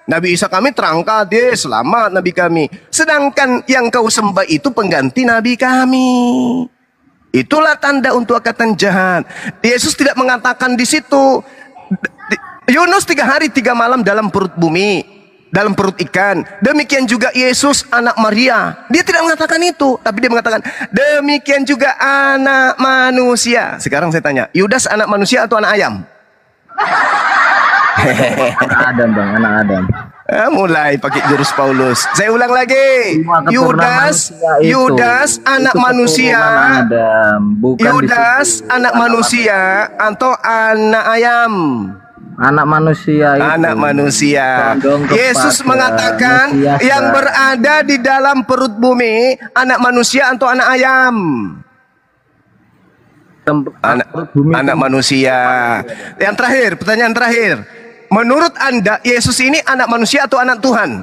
S1: Nabi Isa kami terangkat, selamat Nabi kami. Sedangkan yang kau sembah itu pengganti Nabi kami. Itulah tanda untuk angkatan jahat. Yesus tidak mengatakan di situ, Yunus 3 hari 3 malam dalam perut bumi, dalam perut ikan. Demikian juga Yesus anak Maria. Dia tidak mengatakan itu, tapi dia mengatakan demikian juga anak manusia. Sekarang saya tanya, Yudas anak manusia atau anak ayam?
S2: Anak Adam, Bang, anak Adam.
S1: Mulai pakai jurus Paulus. Saya ulang lagi. Yudas anak manusia. Yudas anak manusia atau anak ayam?
S2: Anak manusia itu.
S1: Anak manusia. Yesus mengatakan yang berada di dalam perut bumi anak manusia atau anak ayam? Anak manusia. Yang terakhir, pertanyaan terakhir. Menurut Anda, Yesus ini anak manusia atau anak Tuhan?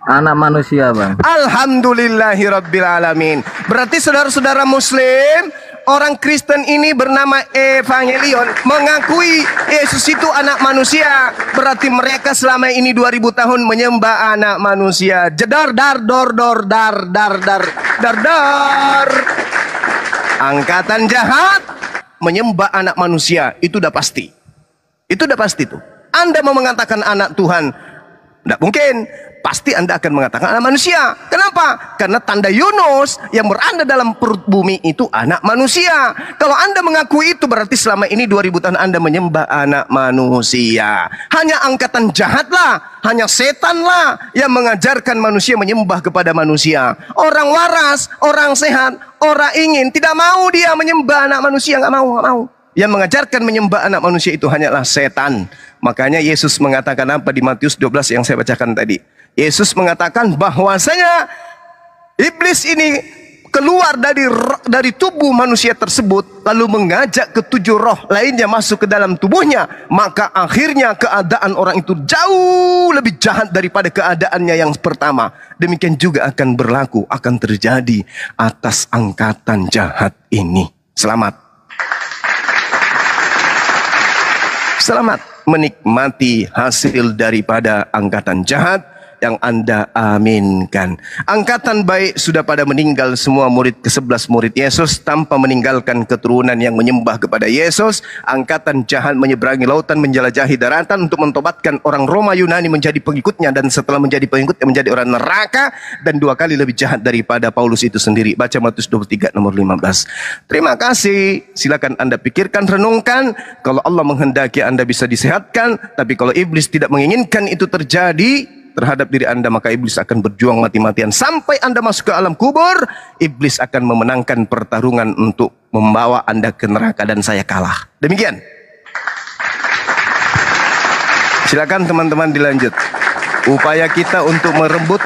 S2: Anak manusia, Bang.
S1: Alhamdulillahirrabbilalamin. Berarti saudara-saudara Muslim, orang Kristen ini bernama Evangelion mengakui Yesus itu anak manusia. Berarti mereka selama ini 2000 tahun menyembah anak manusia. Jedar dar dor dor dar dar dar dar dar. Angkatan jahat menyembah anak manusia, itu udah pasti. Itu udah pasti tuh. Anda mau mengatakan anak Tuhan, tidak mungkin. Pasti Anda akan mengatakan anak manusia. Kenapa? Karena tanda Yunus yang berada dalam perut bumi itu anak manusia. Kalau Anda mengakui itu, berarti selama ini 2000 tahun Anda menyembah anak manusia. Hanya angkatan jahatlah, hanya setanlah yang mengajarkan manusia menyembah kepada manusia. Orang waras, orang sehat, orang ingin, tidak mau dia menyembah anak manusia, nggak mau. Yang mengajarkan menyembah anak manusia itu hanyalah setan. Makanya Yesus mengatakan apa di Matius 12 yang saya bacakan tadi. Yesus mengatakan bahwasanya iblis ini keluar dari tubuh manusia tersebut, lalu mengajak ketujuh roh lainnya masuk ke dalam tubuhnya. Maka akhirnya keadaan orang itu jauh lebih jahat daripada keadaannya yang pertama. Demikian juga akan berlaku, akan terjadi atas angkatan jahat ini. Selamat menikmati hasil daripada angkatan jahat yang Anda aminkan. Angkatan baik sudah pada meninggal semua, murid ke-11 murid Yesus tanpa meninggalkan keturunan yang menyembah kepada Yesus. Angkatan jahat menyeberangi lautan, menjelajahi daratan untuk mentobatkan orang Roma Yunani menjadi pengikutnya, dan setelah menjadi pengikutnya menjadi orang neraka, dan 2 kali lebih jahat daripada Paulus itu sendiri. Baca Matius 23 nomor 15. Terima kasih. Silakan Anda pikirkan, renungkan. Kalau Allah menghendaki Anda bisa disehatkan, tapi kalau iblis tidak menginginkan itu terjadi terhadap diri Anda, maka iblis akan berjuang mati-matian sampai Anda masuk ke alam kubur. Iblis akan memenangkan pertarungan untuk membawa Anda ke neraka, dan saya kalah. Demikian. Silakan teman-teman dilanjut. Upaya kita untuk merebut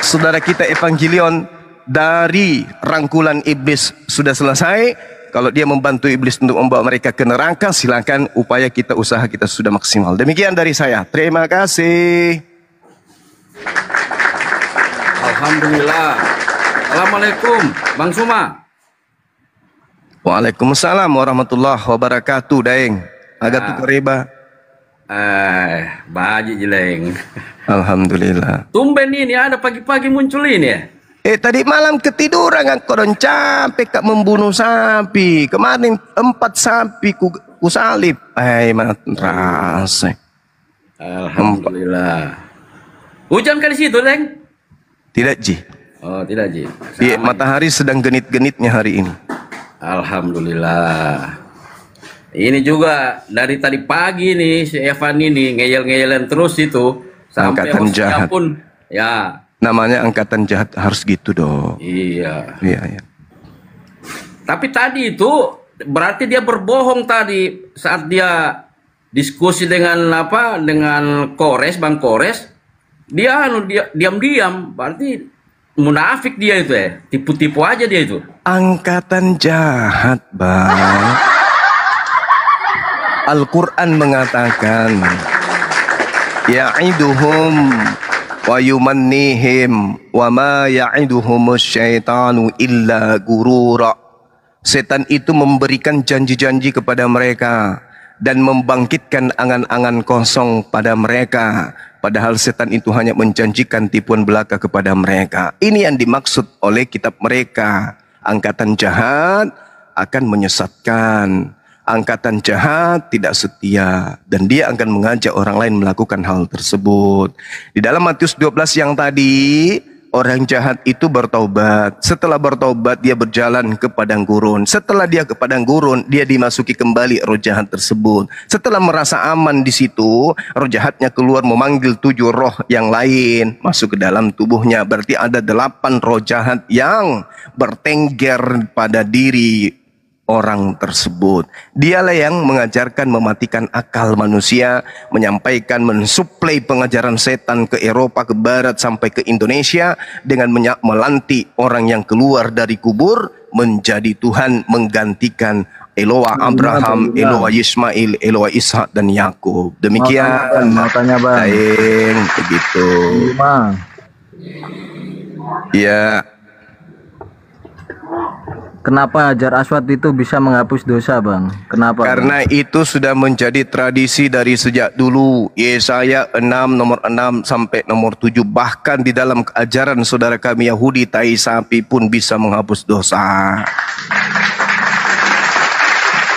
S1: saudara kita Evangelion dari rangkulan iblis sudah selesai. Kalau dia membantu iblis untuk membawa mereka ke neraka, silakan, upaya kita, usaha kita sudah maksimal. Demikian dari saya. Terima kasih.
S3: Alhamdulillah. Assalamualaikum, Bang Suma.
S1: Waalaikumsalam warahmatullahi wabarakatuh, Daeng. Agak tukar riba.
S3: Baji jeleng.
S1: Alhamdulillah.
S3: Tumben ini ada pagi-pagi muncul ini ya.
S1: Tadi malam ketiduran kan, koron capek kak membunuh sapi. Kemarin 4 sapi ku salib. Mana rasa.
S3: Alhamdulillah. Hujan kan di situ, Leng?
S1: Tidak, Ji.
S3: Oh, tidak, Ji.
S1: Iya, matahari sedang genit-genitnya hari ini.
S3: Alhamdulillah. Ini juga dari tadi pagi nih si Evan ini ngeyel-ngeyelan terus itu sampai
S1: angkatan jahat
S3: pun ya.
S1: Namanya angkatan jahat, harus gitu dong.
S3: Iya.
S1: Iya.
S3: Tapi tadi itu berarti dia berbohong tadi saat dia diskusi dengan dengan Bang Kores, dia diam-diam, berarti munafik dia itu ya, tipu-tipu aja dia itu.
S1: Angkatan jahat, Bang. Al-Quran mengatakan, ya'iduhum wa yumannihim wa ma ya'iduhumus syaitanu illa gurura. Setan itu memberikan janji-janji kepada mereka dan membangkitkan angan-angan kosong pada mereka. Padahal setan itu hanya menjanjikan tipuan belaka kepada mereka. Ini yang dimaksud oleh kitab mereka. Angkatan jahat akan menyesatkan. Angkatan jahat tidak setia, dan dia akan mengajak orang lain melakukan hal tersebut. Di dalam Matius 12 yang tadi, orang jahat itu bertaubat. Setelah bertaubat, dia berjalan ke padang gurun. Setelah dia ke padang gurun, dia dimasuki kembali roh jahat tersebut. Setelah merasa aman di situ, roh jahatnya keluar memanggil 7 roh yang lain masuk ke dalam tubuhnya. Berarti ada 8 roh jahat yang bertengger pada diri orang tersebut. Dialah yang mengajarkan mematikan akal manusia, menyampaikan, mensuplai pengajaran setan ke Eropa, ke Barat, sampai ke Indonesia dengan melantik orang yang keluar dari kubur menjadi Tuhan, menggantikan Eloah Abraham, Eloah Ismail, Eloah Ishak dan Yakub. Demikian.
S2: Mau tanya, Bang.
S1: Begitu. Ya.
S2: Kenapa Hajar Aswad itu bisa menghapus dosa, Bang? Kenapa?
S1: Karena itu sudah menjadi tradisi dari sejak dulu. Yesaya 6 nomor 6 sampai nomor 7. Bahkan di dalam ajaran saudara kami Yahudi, tai sapi pun bisa menghapus dosa.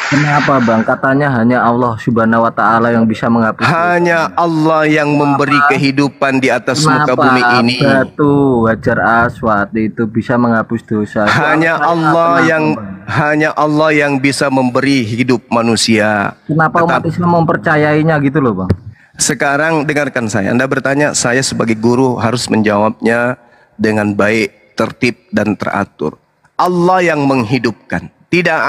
S2: Kenapa, Bang? Katanya hanya Allah Subhanahu wa Ta'ala yang bisa menghapus.
S1: Hanya Allah yang memberi kehidupan di atas muka bumi ini.
S2: Batu Hajar Aswad itu bisa menghapus dosa.
S1: Hanya Allah yang bisa memberi hidup manusia.
S2: Kenapa umat Islam mempercayainya gitu loh, Bang?
S1: Sekarang dengarkan saya. Anda bertanya, saya sebagai guru harus menjawabnya dengan baik, tertib dan teratur. Allah yang menghidupkan. Tidak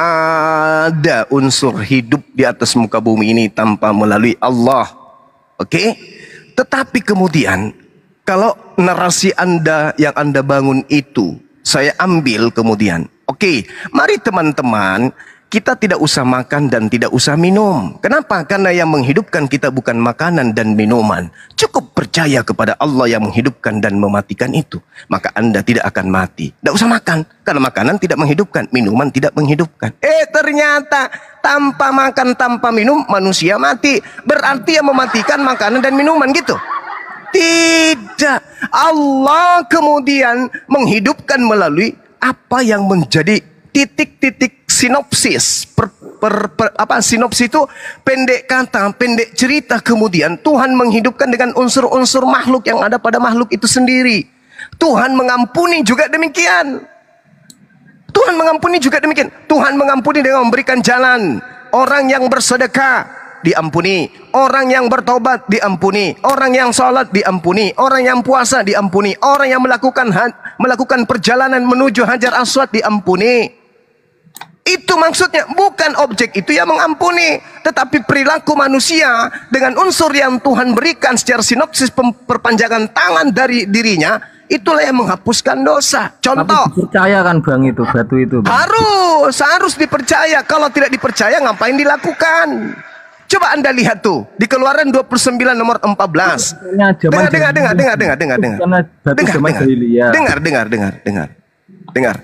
S1: ada unsur hidup di atas muka bumi ini tanpa melalui Allah. Oke? Tetapi kemudian, kalau narasi Anda yang Anda bangun itu, saya ambil kemudian. Oke, mari teman-teman, kita tidak usah makan dan tidak usah minum. Kenapa? Karena yang menghidupkan kita bukan makanan dan minuman. Cukup percaya kepada Allah yang menghidupkan dan mematikan itu. Maka Anda tidak akan mati. Tidak usah makan. Karena makanan tidak menghidupkan. Minuman tidak menghidupkan. Ternyata tanpa makan, tanpa minum, manusia mati. Berarti yang mematikan makanan dan minuman gitu. Tidak. Allah kemudian menghidupkan melalui apa yang menjadi titik-titik sinopsis. Sinopsis itu pendek kata, pendek cerita. Kemudian Tuhan menghidupkan dengan unsur-unsur makhluk yang ada pada makhluk itu sendiri. Tuhan mengampuni juga demikian. Tuhan mengampuni juga demikian. Tuhan mengampuni dengan memberikan jalan. Orang yang bersedekah diampuni, orang yang bertobat diampuni, orang yang sholat diampuni, orang yang puasa diampuni, orang yang melakukan perjalanan menuju Hajar Aswad diampuni. Itu maksudnya, bukan objek itu yang mengampuni, tetapi perilaku manusia dengan unsur yang Tuhan berikan secara sinopsis perpanjangan tangan dari dirinya, itulah yang menghapuskan dosa. Contoh.
S2: Tapi dipercaya kan Bang itu batu itu Bang?
S1: Harus dipercaya. Kalau tidak dipercaya ngapain dilakukan? Coba Anda lihat tuh di Keluaran 29 nomor 14. Dengar.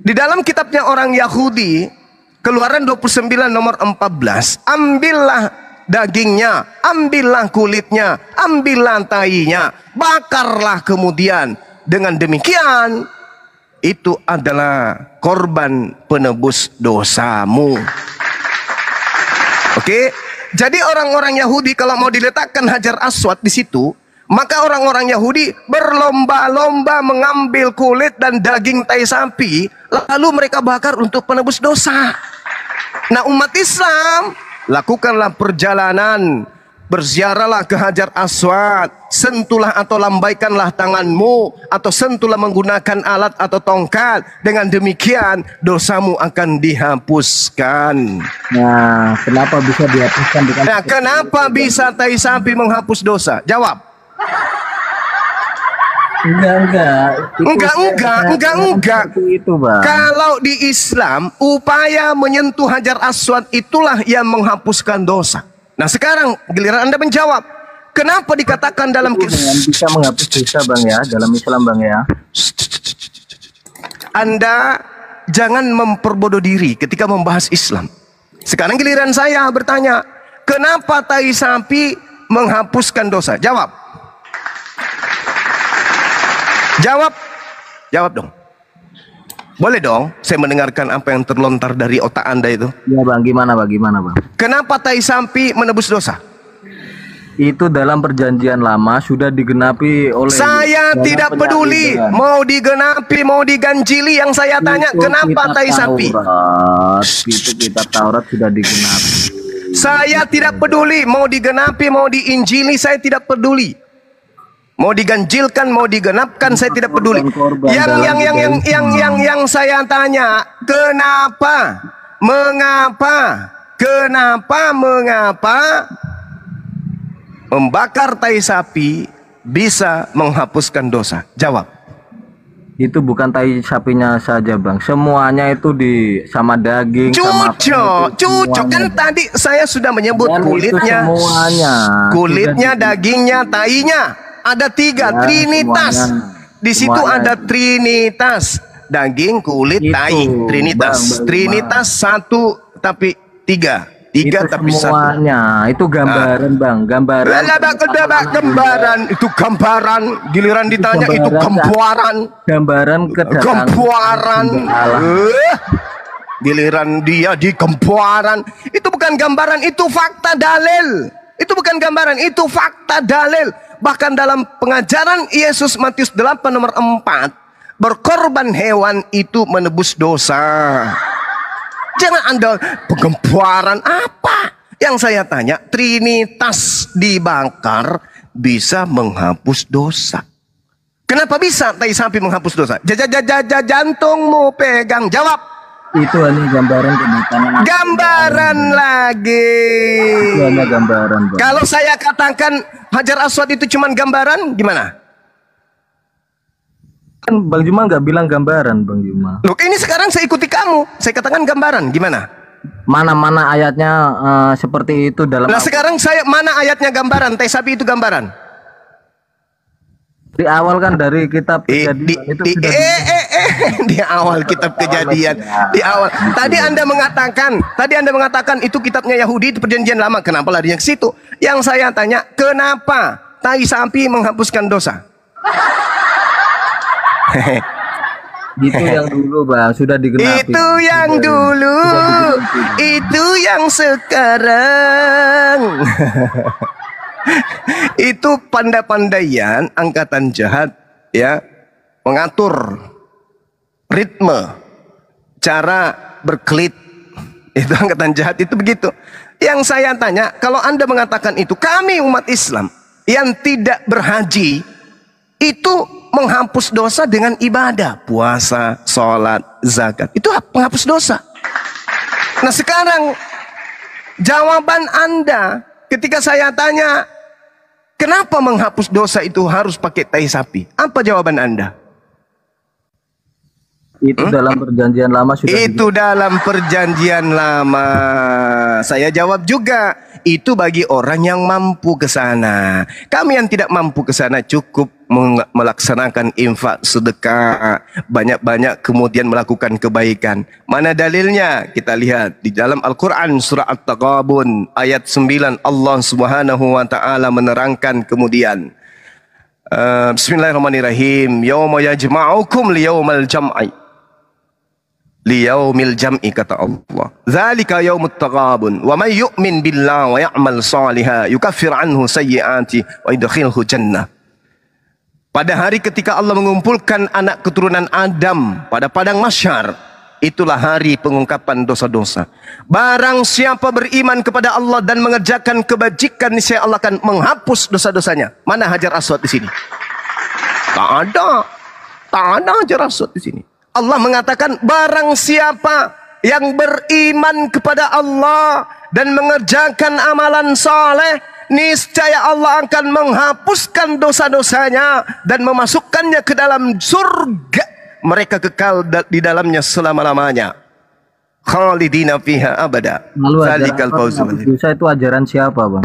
S1: Di dalam kitabnya orang Yahudi, Keluaran 29 nomor 14, ambillah dagingnya, ambillah kulitnya, ambillah tainya, bakarlah kemudian. Dengan demikian, itu adalah korban penebus dosamu. Oke? Jadi orang-orang Yahudi kalau mau diletakkan Hajar Aswad di situ, maka orang-orang Yahudi berlomba-lomba mengambil kulit dan daging tai sapi, lalu mereka bakar untuk penebus dosa. Nah, umat Islam, lakukanlah perjalanan, berziarahlah ke Hajar Aswad, sentuhlah atau lambaikanlah tanganmu, atau sentuhlah menggunakan alat atau tongkat. Dengan demikian dosamu akan dihapuskan.
S2: Nah, kenapa bisa dihapuskan?
S1: Nah, kenapa bisa tai sapi menghapus dosa? Jawab.
S2: Enggak. Itu, Bang.
S1: Kalau di Islam, upaya menyentuh Hajar Aswad itulah yang menghapuskan dosa. Nah, sekarang giliran Anda menjawab. Kenapa dikatakan dalam
S2: bisa menghapus dosa Bang ya, dalam Islam Bang ya?
S1: Anda jangan memperbodoh diri ketika membahas Islam. Sekarang giliran saya bertanya, kenapa tai sapi menghapuskan dosa? Jawab. Jawab dong. Boleh dong saya mendengarkan apa yang terlontar dari otak Anda itu.
S2: Ya Bang, gimana Bang?
S1: Kenapa tai sapi menebus dosa?
S2: Itu dalam perjanjian lama sudah digenapi oleh...
S1: Saya tidak peduli mau digenapi, mau diganjili. Yang saya tanya, kenapa tai sapi?
S2: Itu kitab Taurat sudah digenapi.
S1: Saya tidak peduli mau digenapi, mau diinjili, saya tidak peduli. Mau diganjilkan, mau digenapkan, saya tidak peduli. Yang saya tanya, kenapa membakar tai sapi bisa menghapuskan dosa? Jawab.
S2: Itu bukan tai sapinya saja Bang, semuanya itu sama daging,
S1: Cucok kan tadi saya sudah menyebut kulitnya, kulitnya, dagingnya, tainya. Ada tiga, trinitas. Di situ ada trinitas, daging, kulit, tai, trinitas. Trinitas satu tapi tiga. Tiga tapi
S2: semuanya. Itu gambaran Bang, gambaran.
S1: Itu gambaran. Giliran ditanya itu gambaran.
S2: Gambaran
S1: kedatangan. Giliran dia di gambaran. Itu bukan gambaran, itu fakta dalil. Itu bukan gambaran, itu fakta dalil. Bahkan dalam pengajaran Yesus Matius 8 nomor 4, berkorban hewan itu menebus dosa. Jangan Anda penggembaran apa? Yang saya tanya, trinitas dibakar bisa menghapus dosa. Kenapa bisa tai sapi menghapus dosa? Jantungmu pegang, jawab.
S2: Itu hanya gambaran kedatangan.
S1: Gambaran lagi.
S2: Itu hanya gambaran Bang.
S1: Kalau saya katakan Hajar Aswad itu cuma gambaran, gimana?
S2: Kan Bang Juma nggak bilang gambaran Bang Juma.
S1: Loh, ini sekarang saya ikuti kamu. Saya katakan gambaran, gimana?
S2: Mana ayatnya seperti itu dalam...
S1: Nah sekarang saya mana ayatnya gambaran? Tai sapi itu gambaran.
S2: Di awal kan dari kitab Kejadian itu sudah
S1: di awal kitab Kejadian. Di awal. Tadi Anda mengatakan itu kitabnya Yahudi, itu perjanjian lama. Kenapa larinya ke situ? Yang saya tanya, kenapa tai sapi menghapuskan dosa?
S2: Itu yang dulu Bang, sudah digenapi.
S1: Itu yang dulu, itu yang sekarang. Itu pandai-pandaian angkatan jahat ya, mengatur ritme cara berkelit. Itu angkatan jahat itu begitu. Yang saya tanya, kalau Anda mengatakan itu, kami umat Islam yang tidak berhaji itu menghapus dosa dengan ibadah, puasa, sholat, zakat. Itu menghapus dosa. Nah sekarang jawaban Anda ketika saya tanya, Kenapa menghapus dosa itu harus pakai tai sapi? Apa jawaban Anda?
S2: Itu dalam perjanjian lama sudah.
S1: Itu dalam perjanjian lama. Saya jawab juga, itu bagi orang yang mampu ke sana. Kami yang tidak mampu ke sana cukup melaksanakan infak, sedekah, banyak-banyak, kemudian melakukan kebaikan. Mana dalilnya? Kita lihat di dalam Al-Quran surah At-Taghabun ayat 9, Allah Subhanahu wa taala menerangkan kemudian Bismillahirrahmanirrahim. Yauma yajma'ukum liyaumal jam'i. Liyaumil jam'i, kata Allah. Dzalika yaumut taghabun wa may yu'min billahi wa ya'mal shalihan yukaffir anhu sayyi'ati wa yudkhilhu jannah. Pada hari ketika Allah mengumpulkan anak keturunan Adam pada padang mahsyar, itulah hari pengungkapan dosa-dosa. Barang siapa beriman kepada Allah dan mengerjakan kebajikan, niscaya Allah akan menghapus dosa-dosanya. Mana Hajar Aswad di sini? Tak ada Hajar Aswad di sini. Allah mengatakan, barang siapa yang beriman kepada Allah dan mengerjakan amalan saleh, niscaya Allah akan menghapuskan dosa-dosanya dan memasukkannya ke dalam surga. Mereka kekal di dalamnya selama-lamanya. Khalidina fiha abada.
S2: Zalikal fawzul. Dosa itu ajaran siapa, Bang?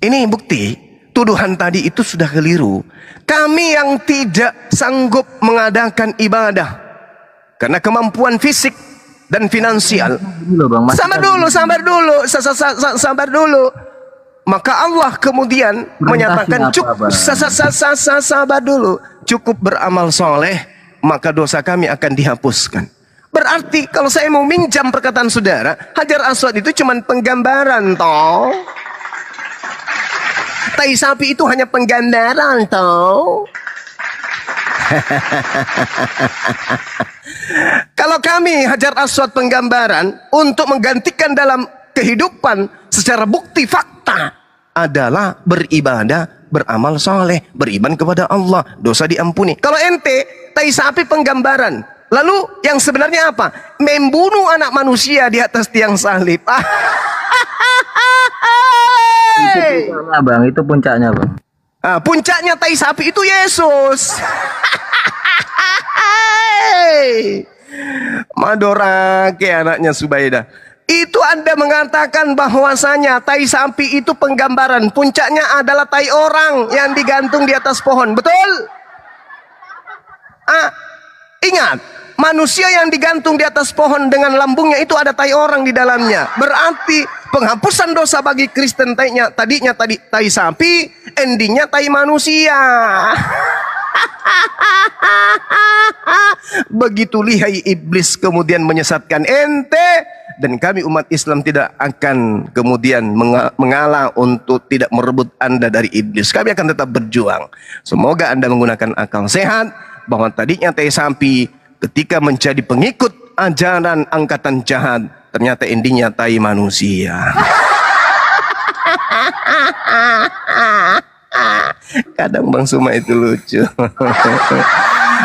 S1: Ini bukti. Tuduhan tadi itu sudah keliru. Kami yang tidak sanggup mengadakan ibadah karena kemampuan fisik dan finansial. Sabar dulu. Maka Allah kemudian menyatakan cukup, sabar dulu. Cukup beramal soleh, maka dosa kami akan dihapuskan. Berarti kalau saya mau minjam perkataan saudara, Hajar Aswad itu cuma penggambaran toh. Tai sapi itu hanya penggambaran toh. Kalau kami Hajar Aswad penggambaran untuk menggantikan dalam kehidupan secara bukti fakta adalah beribadah, beramal soleh, beriman kepada Allah, dosa diampuni. Kalau ente tai sapi penggambaran, lalu yang sebenarnya apa? Membunuh anak manusia di atas tiang salib.
S2: Itu puncaknya, Bang. Itu puncaknya, Bang.
S1: Puncaknya tai sapi itu Yesus. Madorake anaknya Subaidah. Itu Anda mengatakan bahwasanya tai sapi itu penggambaran. Puncaknya adalah tai orang yang digantung di atas pohon. Betul? Ingat, manusia yang digantung di atas pohon dengan lambungnya itu ada tai orang di dalamnya. Berarti penghapusan dosa bagi Kristen tadinya tai sapi, endingnya tai manusia. Begitu lihai iblis kemudian menyesatkan ente, dan kami umat Islam tidak akan kemudian mengalah untuk tidak merebut Anda dari iblis. Kami akan tetap berjuang. Semoga Anda menggunakan akal sehat, bahwa tadinya tai sapi ketika menjadi pengikut ajaran angkatan jahat, ternyata endingnya tai manusia. Kadang Bang Suma itu lucu.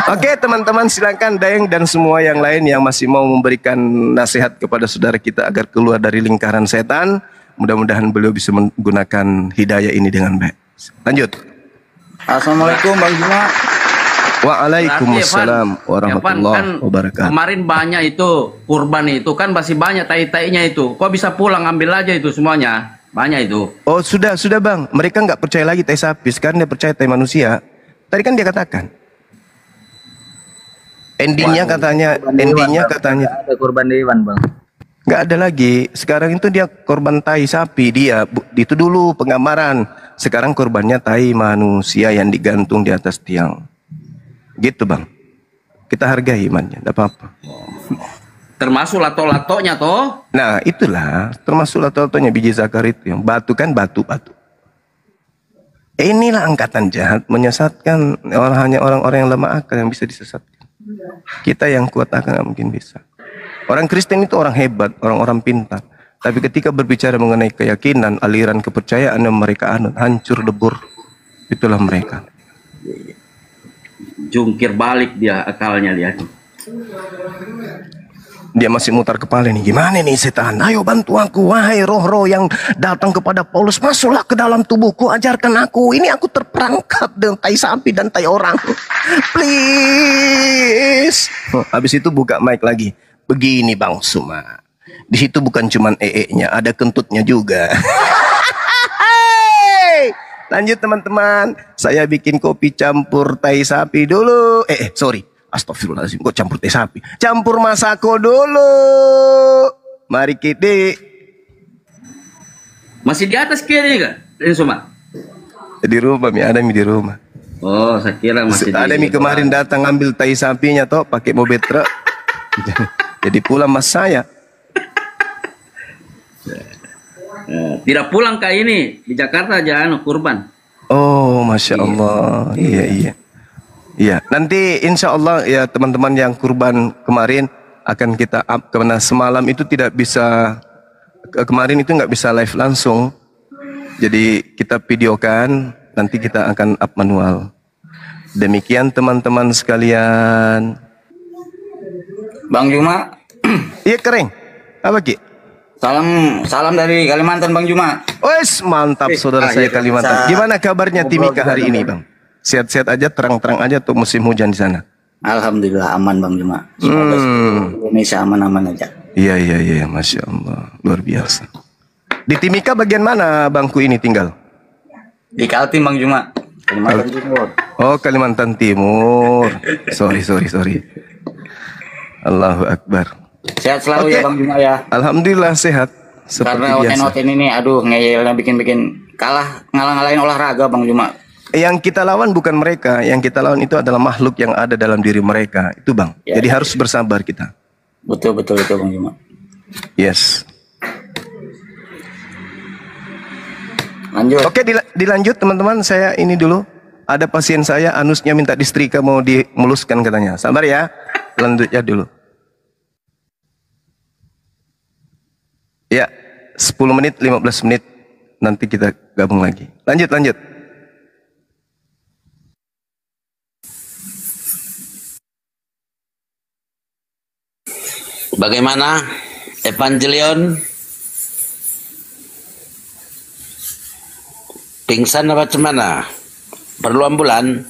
S1: Oke teman-teman, silakan Daeng dan semua yang lain yang masih mau memberikan nasihat kepada saudara kita agar keluar dari lingkaran setan. Mudah-mudahan beliau bisa menggunakan hidayah ini dengan baik. Lanjut.
S4: Assalamualaikum Bang Juma.
S1: Waalaikumsalam warahmatullahi wabarakatuh.
S3: Kemarin banyak itu kurban itu kan masih banyak tai-tainya itu. Kok bisa pulang ambil aja itu semuanya? Banyak itu.
S1: Oh sudah Bang. Mereka nggak percaya lagi tai sapi. Sekarang dia percaya tai manusia. Tadi kan dia katakan. Endingnya katanya
S2: ada korban hewan, Bang.
S1: Nggak ada lagi. Sekarang itu dia korban tai sapi. Dia itu dulu penggambaran. Sekarang korbannya tai manusia yang digantung di atas tiang. Gitu Bang. Kita hargai imannya, tidak apa-apa.
S3: Termasuk lato-latonya toh.
S1: Nah itulah, termasuk lato-latonya biji zakar itu. Yang batu kan batu-batu. Inilah angkatan jahat menyesatkan hanya orang-orang yang lemah akal yang bisa disesatkan. Kita yang kuat akal nggak mungkin bisa. Orang Kristen itu orang hebat, orang-orang pintar. Tapi ketika berbicara mengenai keyakinan, aliran kepercayaan yang mereka anut, hancur lebur. Itulah mereka.
S3: Jungkir balik dia akalnya, lihat.
S1: Dia masih mutar kepala nih. Gimana nih setan? Ayo bantu aku. Wahai roh-roh yang datang kepada Paulus. Masuklah ke dalam tubuhku. Ajarkan aku. Ini aku terperangkap dengan tai sapi dan tai orang. Please. Habis itu buka mic lagi. Begini Bang Suma. Di situ bukan cuman nya, ada kentutnya juga. Lanjut teman-teman. Saya bikin kopi campur tai sapi dulu. Sorry. Astagfirullahaladzim, kok campur teh sapi? Campur masako dulu. Mari kita.
S3: Masih di atas kiri kan? Ini semua.
S1: Di rumah, ada di rumah.
S3: Oh, saya kira masih
S1: ada
S3: di
S1: kemarin datang ngambil tai sapinya toh, pakai mobil truk. Jadi pulang mas saya.
S3: Tidak pulang kayak ini di Jakarta aja kurban.
S1: Oh, masya Allah. Iya. Iya, nanti insya Allah ya teman-teman yang kurban kemarin akan kita up karena semalam itu tidak bisa, kemarin itu nggak bisa live langsung, jadi kita videokan, nanti kita akan up manual. Demikian teman-teman sekalian.
S4: Bang Juma.
S1: Iya kering. Apa Ki?
S4: Salam dari Kalimantan Bang Juma.
S1: Wes mantap saudara saya Kalimantan. Gimana kabarnya Timika hari ini Bang? Sehat-sehat aja, terang-terang aja tuh musim hujan di sana.
S4: Alhamdulillah aman Bang Juma. Semoga Indonesia aman-aman aja.
S1: Iya, masya Allah, luar biasa. Di Timika bagian mana Bangku ini tinggal?
S4: Di Kaltim Bang Juma, Kalimantan Timur.
S1: Oh Kalimantan Timur. Sorry. Allahu Akbar.
S4: Sehat selalu ya Bang Juma ya.
S1: Alhamdulillah sehat.
S4: Karena oten ini, aduh ngeyelnya bikin kalah, ngalah-ngalahin olahraga Bang Juma.
S1: Yang kita lawan bukan mereka, yang kita lawan itu adalah makhluk yang ada dalam diri mereka. Itu Bang. Ya, jadi harus bersabar kita.
S4: Betul Bang Juma.
S1: Yes.
S4: Lanjut.
S1: Oke, dilanjut teman-teman. Saya ini dulu. Ada pasien saya anusnya minta disetrika, mau dimuluskan katanya. Sabar ya. Lanjut ya dulu. Ya, 10 menit, 15 menit. Nanti kita gabung lagi. Lanjut.
S5: Bagaimana Evangelion? Pingsan apa cemana? Perlu ambulan?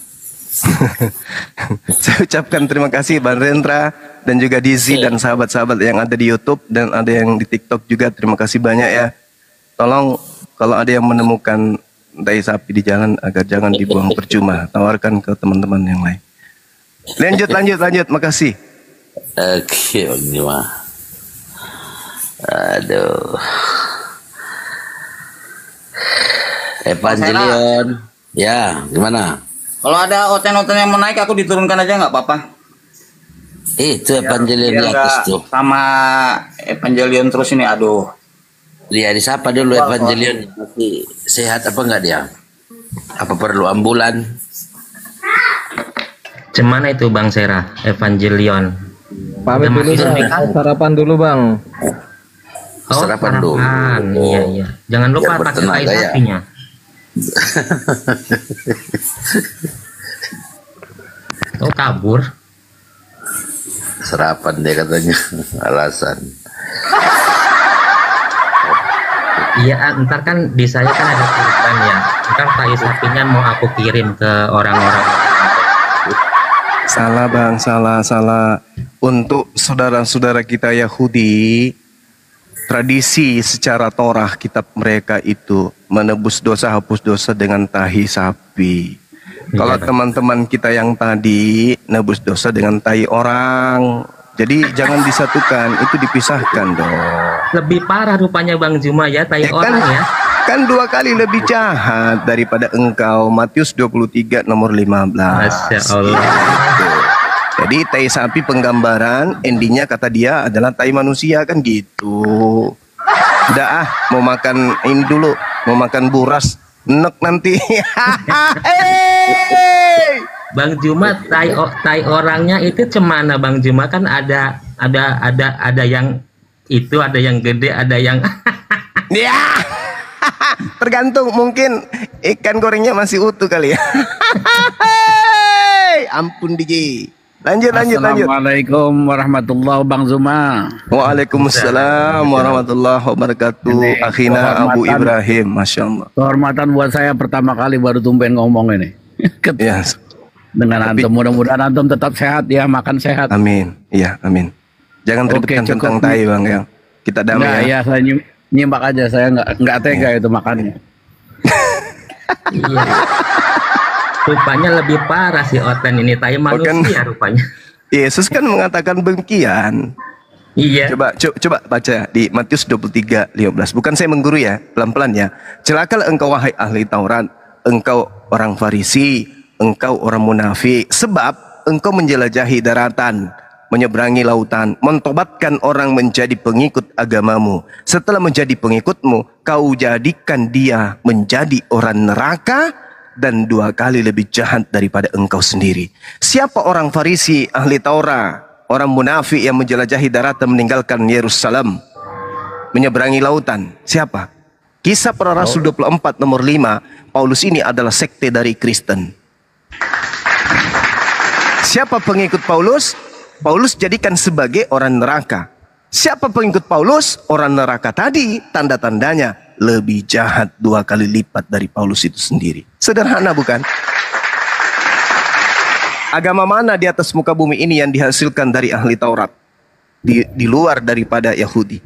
S1: Saya ucapkan terima kasih Bang Rendra dan juga Dizi dan sahabat-sahabat yang ada di YouTube dan ada yang di TikTok juga. Terima kasih banyak ya. Tolong kalau ada yang menemukan tai sapi di jalan agar jangan dibuang percuma, tawarkan ke teman-teman yang lain. Lanjut. Makasih.
S5: Oke, Bang Juma. Aduh. Evangelion. Ya, gimana?
S4: Kalau ada oten-oten yang mau naik, aku diturunkan aja nggak apa-apa.
S5: Itu Evangelion di atas tuh.
S4: Sama Evangelion terus ini, aduh.
S5: Dia disapa dulu Evangelion. Masih sehat apa enggak dia? Apa perlu ambulan?
S2: Cemana itu Bang Sera, Evangelion? Pamit dulu Bang, sarapan dulu Bang.
S5: Oh, sarapan dulu.
S2: Iya. Jangan lupa pakai tai sapinya. Oh kabur.
S5: Sarapan dia katanya. Alasan.
S2: Iya, ntar kan di saya kan ada kurban ya. Ntar tai sapinya mau aku kirim ke orang-orang.
S1: Salah Bang, salah. Untuk saudara-saudara kita Yahudi, tradisi secara Torah kitab mereka itu menebus dosa, hapus dosa dengan tahi sapi. Kalau teman-teman kita yang tadi nebus dosa dengan tai orang. Jadi jangan disatukan, itu dipisahkan dong.
S2: Lebih parah rupanya Bang Juma ya, tai orang ya.
S1: Kan 2 kali lebih jahat daripada engkau. Matius 23 nomor 15.
S2: Masya Allah.
S1: Gitu. Jadi tai sapi penggambaran, endingnya kata dia adalah tai manusia kan gitu. Udah mau makan ini dulu, mau makan buras, enek nanti.
S2: Bang Juma, tai orangnya itu cemana Bang Juma, kan ada yang itu, ada yang gede, ada yang
S1: ya. Tergantung, mungkin ikan gorengnya masih utuh kali ya. Ampun Diji. Lanjut.
S6: Assalamualaikum warahmatullahi wabarakatuh, Bang Zuma.
S1: Waalaikumsalam warahmatullahi wabarakatuh. Akhina Abu Ibrahim, Masya Allah.
S6: Kehormatan buat saya pertama kali baru tumben ngomong ini.
S1: Yes.
S6: Dengan antum, mudah-mudahan antum tetap sehat ya, makan sehat.
S1: Amin. Iya, amin. Jangan ributkan tentang tai, Bang, ya. Kita damai
S6: ya. Saya nyimak aja, saya nggak tega itu makannya.
S7: Iya. Rupanya lebih parah si Oten ini, tai manusia rupanya.
S1: Yesus kan mengatakan demikian.
S7: Iya.
S1: Coba baca di Matius 23:15. Bukan saya mengguru ya, pelan-pelan ya. Celakalah engkau wahai ahli Taurat, engkau orang Farisi, engkau orang munafik, sebab engkau menjelajahi daratan, menyeberangi lautan, mentobatkan orang menjadi pengikut agamamu. Setelah menjadi pengikutmu, kau jadikan dia menjadi orang neraka dan 2 kali lebih jahat daripada engkau sendiri. Siapa orang Farisi, ahli Taurat, orang munafik yang menjelajahi daratan, meninggalkan Yerusalem, menyeberangi lautan? Siapa? Kisah Para Rasul 24 nomor 5. Paulus ini adalah sekte dari Kristen. Siapa pengikut Paulus? Paulus jadikan sebagai orang neraka. Siapa pengikut Paulus? Orang neraka tadi, tanda-tandanya lebih jahat 2 kali lipat dari Paulus itu sendiri. Sederhana bukan? Agama mana di atas muka bumi ini yang dihasilkan dari ahli Taurat? Di luar daripada Yahudi.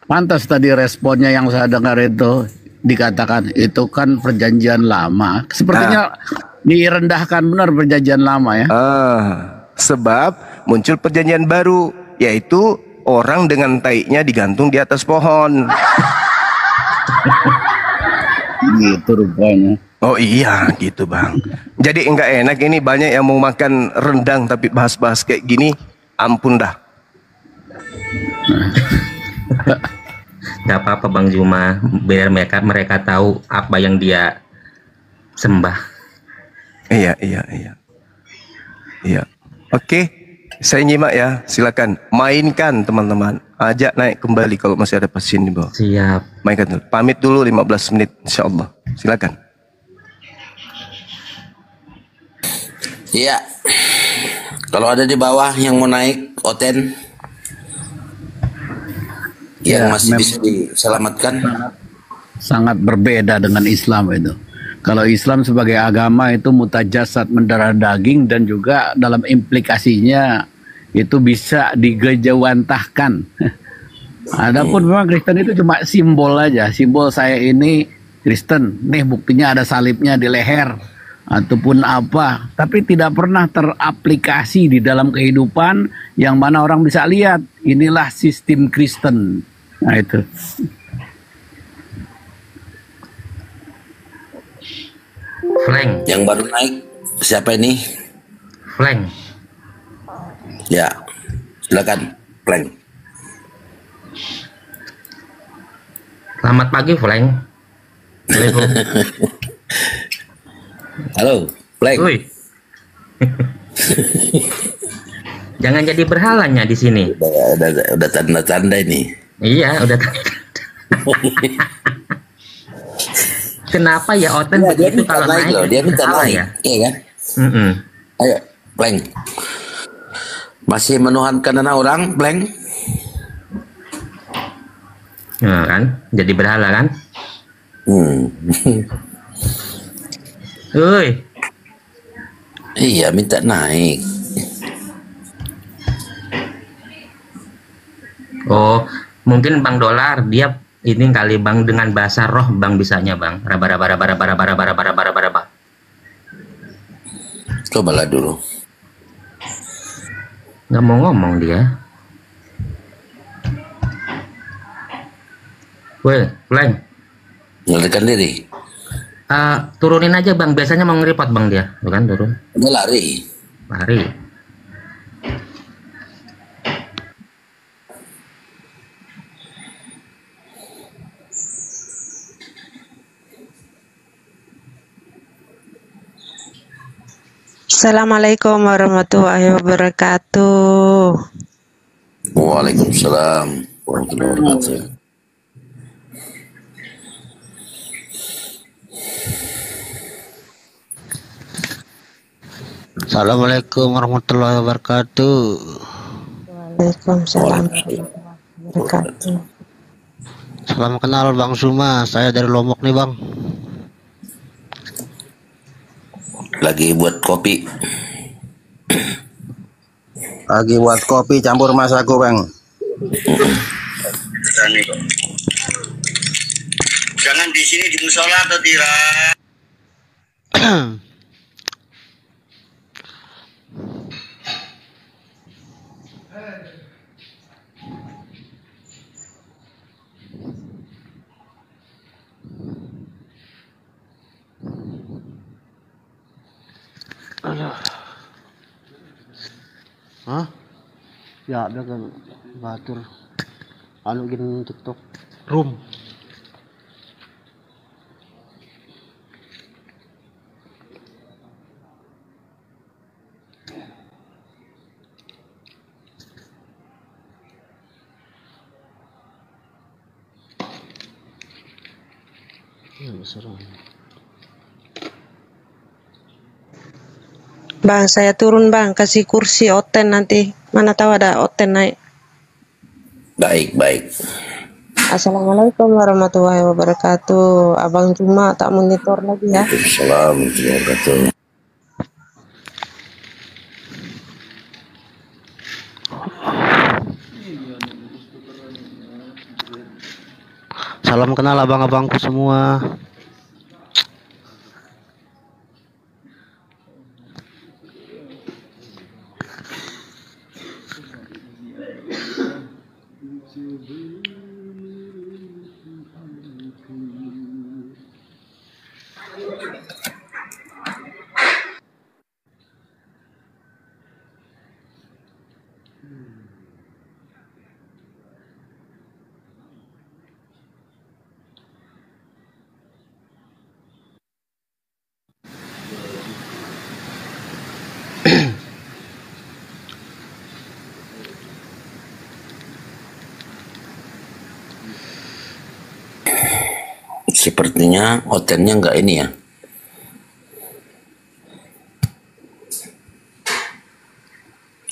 S6: Pantas tadi responnya yang saya dengar itu dikatakan itu kan perjanjian lama. Sepertinya direndahkan benar perjanjian lama ya.
S1: Sebab muncul perjanjian baru, yaitu orang dengan taiknya digantung di atas pohon.
S6: Gitu rupanya.
S1: Oh iya gitu Bang. Jadi enggak enak ini, banyak yang mau makan rendang tapi bahas-bahas kayak gini, ampun dah.
S7: Gak apa-apa Bang Zuma, biar mereka tahu apa yang dia sembah.
S1: Iya. Oke, saya nyimak ya. Silakan mainkan teman-teman. Ajak naik kembali kalau masih ada pasien di bawah.
S7: Siap.
S1: Mainkan dulu. Pamit dulu 15 menit insyaallah. Silakan.
S5: Iya. Kalau ada di bawah yang mau naik, Oten yang masih bisa diselamatkan.
S6: Sangat berbeda dengan Islam itu. Kalau Islam sebagai agama itu mutajasad, mendarah daging, dan juga dalam implikasinya itu bisa digejawantahkan. Adapun memang Kristen itu cuma simbol aja, simbol saya ini Kristen, nih buktinya ada salibnya di leher ataupun apa, tapi tidak pernah teraplikasi di dalam kehidupan yang mana orang bisa lihat inilah sistem Kristen. Nah itu.
S7: Flank.
S5: Yang baru naik siapa ini?
S7: Flank.
S5: Ya, silakan Flank.
S7: Selamat pagi Flank.
S5: Halo Flank.
S7: Jangan jadi berhalanya di sini.
S5: Udah tanda-tanda ini.
S7: Iya, udah tanda. Kenapa ya Oten begitu kalau naik?
S5: Loh, dia minta naik,
S7: ya?
S5: Iya kan? Ayo, Blank. Masih menuhankan anak orang, Blank?
S7: Nah, kan, jadi berhala kan?
S5: Iya, minta naik.
S7: Oh, mungkin Bang Dolar dia ini kali Bang dengan bahasa roh Bang bisanya Bang. Raba.
S5: Cobalah dulu.
S7: Nggak mau ngomong dia. Weh, Flank.
S5: Nyalakan diri.
S7: Turunin aja Bang. Biasanya mau ngeripot Bang dia, bukan turun.
S5: Udah lari.
S8: Assalamualaikum warahmatullahi wabarakatuh.
S5: Waalaikumsalam warahmatullahi wabarakatuh.
S9: Assalamualaikum warahmatullahi wabarakatuh.
S8: Waalaikumsalam warahmatullahi wabarakatuh.
S9: Salam kenal Bang Zuma, saya dari Lombok nih Bang.
S5: Lagi buat kopi.
S10: Lagi buat kopi campur mas aku Bang.
S5: Jangan di sini di musola atau tidak?
S9: Aduh. Hah? Ya, ada kan batur. Anu gini TikTok. Room.
S8: Bang, saya turun bang, kasih kursi Oten nanti. Mana tahu ada Oten naik.
S5: Baik, baik.
S8: Assalamualaikum warahmatullahi wabarakatuh. Abang Juma tak monitor lagi ya.
S5: Assalamualaikum warahmatullahi wabarakatuh.
S9: Salam kenal abang-abangku semua.
S5: Sepertinya Otennya nggak ini ya.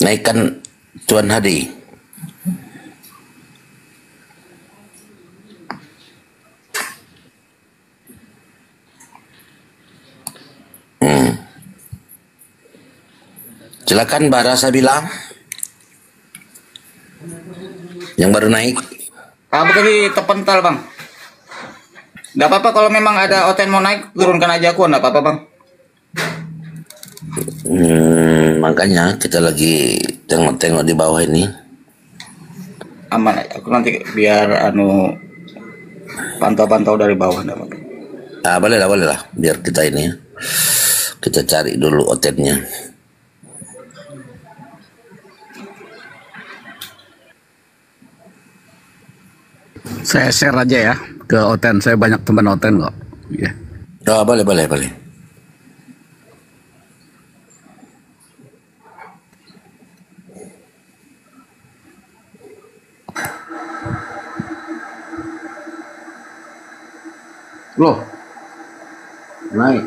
S5: Naikkan Tuan Hadi. Silakan Mbak Rasa bilang. Yang baru naik.
S4: Kamu tadi terpental Bang. Gak apa-apa kalau memang ada Oten mau naik, turunkan aja aku, gak apa-apa Bang.
S5: Makanya kita lagi tengok-tengok di bawah ini.
S4: Aman aja, aku nanti biar pantau-pantau dari bawah, gak apa-apa.
S5: Ah, boleh lah, biar kita ini ya. Kita cari dulu Otennya.
S6: Saya share aja ya ke Oten, saya banyak teman Oten kok. Yeah.
S5: Oh, boleh.
S3: Loh, naik.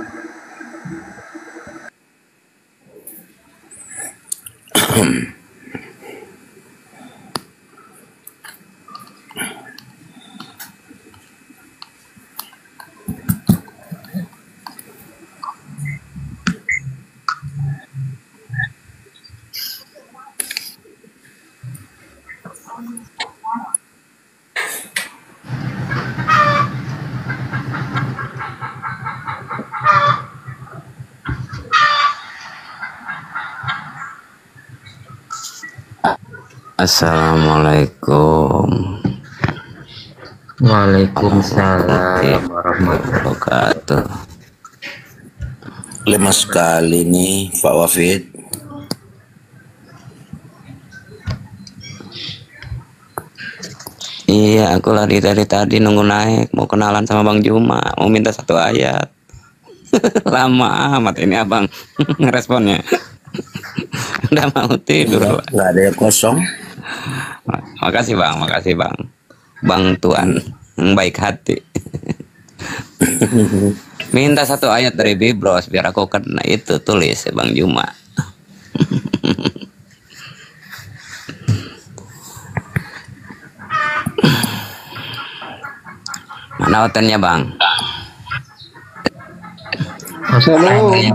S7: Assalamualaikum. Waalaikumsalam warahmatullahi wabarakatuh.
S5: Lemas sekali nih Pak Wafid.
S7: Iya, aku lari dari tadi nunggu naik, mau kenalan sama Bang Juma, mau minta satu ayat. Lama amat ini abang responnya. Udah mau tidur.
S5: Nggak ada yang kosong.
S7: Makasih bang, Bang Tuan, baik hati. Minta satu ayat dari Biblos biar aku kena itu, tulis Bang Juma. Mana otennya bang?
S9: Assalamualaikum.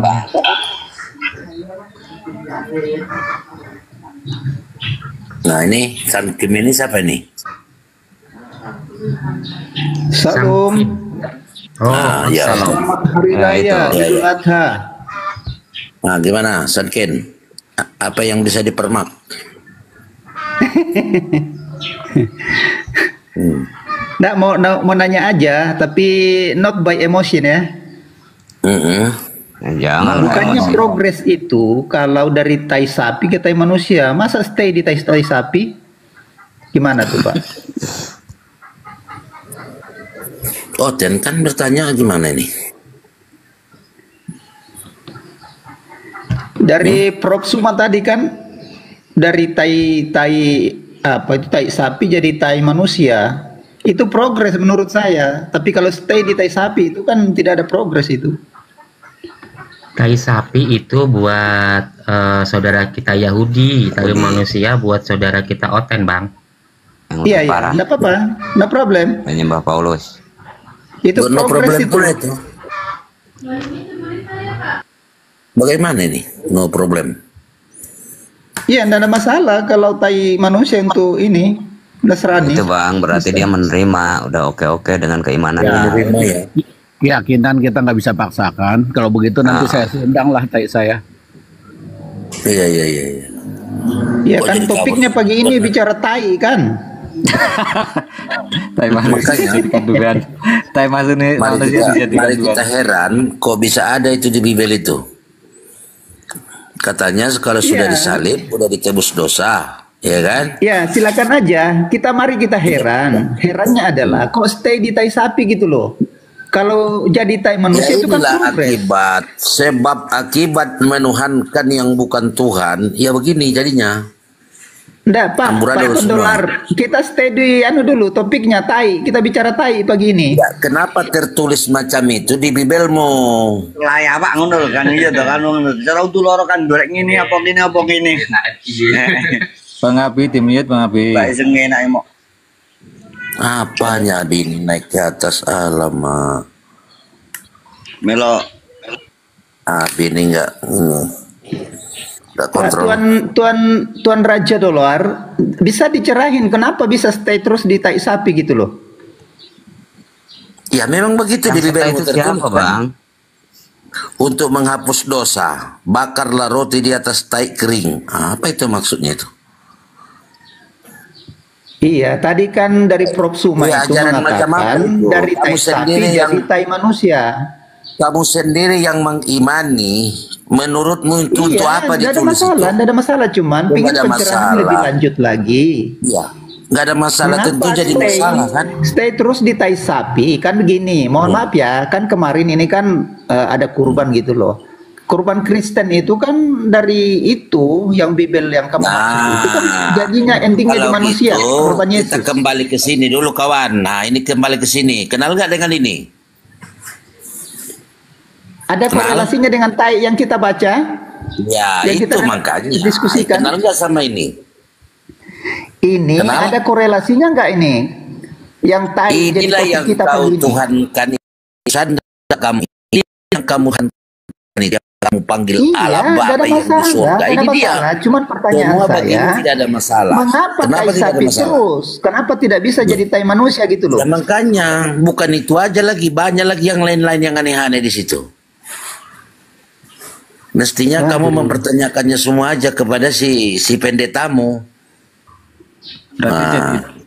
S5: Nah ini Sankim ini siapa nih?
S9: Salam.
S5: Oh, ya.
S9: Selamat Hari Raya Idul Adha.
S5: Nah gimana Sankin? Apa yang bisa dipermak?
S9: Nggak mau nanya aja, tapi not by emotion ya.
S7: Jangan.
S9: Bukannya progres itu kalau dari tai sapi ke tai manusia, masa stay di tai sapi? Gimana tuh Pak?
S5: Oh, dan kan bertanya gimana ini?
S9: Dari Proxuma tadi kan dari tai sapi jadi tai manusia. Itu progres menurut saya. Tapi kalau stay di tai sapi itu kan tidak ada progres itu.
S11: Tai sapi itu buat saudara kita Yahudi, tapi manusia buat saudara kita Oten, Bang.
S9: Iya, enggak apa-apa. No problem.
S7: Penyembah Paulus.
S9: Itu
S5: no
S9: progres
S5: problem
S9: itu.
S5: Bagaimana ini? No problem.
S9: Iya, enggak ada masalah kalau tai manusia untuk ini Nasrani.
S7: Itu bang, berarti dia menerima, udah oke dengan keimanannya.
S5: Ya.
S6: Keyakinan kita nggak bisa paksakan. Kalau begitu nanti saya sendang lah tai saya.
S5: Iya.
S9: Ya kan topiknya pagi ini bicara tai kan.
S12: Tai manusia kandungan. Tai manusia
S5: mari kita heran kok bisa ada itu di Bible itu. Katanya kalau sudah disalib udah ditebus dosa, ya kan?
S9: Ya silakan aja. Mari kita heran. Herannya adalah kok stay di tai sapi gitu loh. Kalau jadi tai manusia
S5: ya,
S9: itu kan progres.
S5: Sebab akibat menuhankan yang bukan Tuhan, ya begini jadinya.
S9: Enggak Pak Pendolar, kita stay di dulu topiknya tai, kita bicara tai pagi ini.
S5: Ya, kenapa tertulis macam itu di Bibelmu?
S12: Lah ya Pak ngono kan iya to kan ngono. Cara loro kan golek ngene apa ngene. Bang Abi dimiyut Bang Abi. Baik sing enak emok.
S5: Apanya Abi naik ke atas alamak.
S12: Melo
S5: Abi ini enggak kontrol.
S9: Tuan Raja Dolar, bisa dicerahin kenapa bisa stay terus di tai sapi gitu loh?
S5: Ya memang begitu di Bibel
S7: itu siapa bang?
S5: Untuk menghapus dosa, bakarlah roti di atas tai kering. Apa itu maksudnya itu?
S9: Iya, tadi kan dari Proxuma
S5: ya,
S9: itu mengatakan dari tai sapi jadi tai manusia.
S5: Kamu sendiri yang mengimani, menurutmu itu untuk apa ditulis itu?
S9: Tidak ada masalah, cuman pengen pencerahan lebih lanjut lagi.
S5: Iya, nggak ada masalah. Kenapa tentu jadi masalah kan?
S9: Stay terus di tai sapi kan begini. Mohon maaf ya, kan kemarin ini kan ada kurban gitu loh. Kurban Kristen itu kan dari itu yang Bibel yang kamu maksud itu kan jadinya endingnya di manusia. Kurban Yesus.
S5: Kita kembali ke sini dulu kawan. Nah ini kembali ke sini. Kenal nggak dengan ini?
S9: Ada korelasinya dengan tai yang kita baca?
S5: Ya yang itu makanya.
S9: Diskusikan.
S5: Kenal nggak sama ini?
S9: Ini ada korelasinya nggak ini? Yang tai
S5: inilah yang kita tahu Tuhan kan kamu ini yang kamu kamu panggil Allah Bapa yang di surga. Ini dia.
S9: Cuman pertanyaan saya,
S5: tidak ada masalah.
S9: Kenapa tai sapi terus? Kenapa tidak bisa jadi tai manusia gitu loh?
S5: Ya makanya bukan itu aja lagi, banyak lagi yang lain-lain yang aneh-aneh di situ. Mestinya kamu mempertanyakannya semua aja kepada si pendetamu.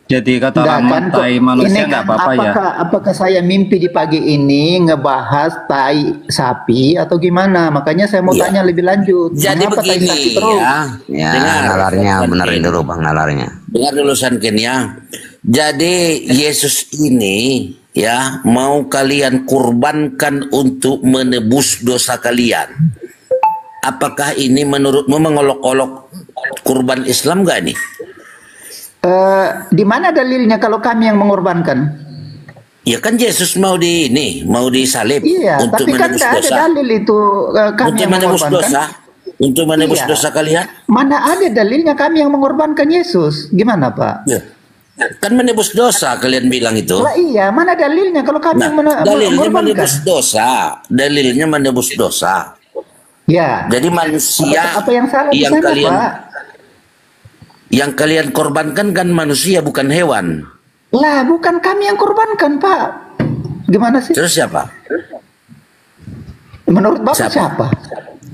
S12: Jadi kata lama tai manusia nggak apa-apa ya.
S9: Apakah saya mimpi di pagi ini ngebahas tai sapi atau gimana? Makanya saya mau tanya lebih lanjut.
S5: Jadi begini
S7: ya nalarnya benerin dulu bang nalarnya.
S5: Dengar dulu Sanken ya. Jadi Yesus ini ya mau kalian kurbankan untuk menebus dosa kalian. Apakah ini menurutmu mengolok-olok kurban Islam nggak nih?
S9: Di mana dalilnya kalau kami yang mengorbankan?
S5: Ya kan Yesus mau disalib untuk
S9: tapi
S5: menebus
S9: kan
S5: dosa.
S9: Ada dalil itu kami
S5: untuk
S9: yang
S5: menebus dosa, untuk menebus dosa kalian.
S9: Mana ada dalilnya kami yang mengorbankan Yesus? Gimana Pak?
S5: Ya. Kan menebus dosa kalian bilang itu.
S9: Lah iya, mana dalilnya kalau kami
S5: dalilnya menebus dosa. Dalilnya menebus dosa.
S9: Ya.
S5: Jadi manusia
S9: apa yang salah
S5: yang
S9: di sana,
S5: kalian
S9: Pak?
S5: yang kalian korbankan kan manusia bukan hewan.
S9: Lah, bukan kami yang korbankan, Pak. Gimana sih?
S5: Terus siapa?
S9: Menurut Bapak siapa?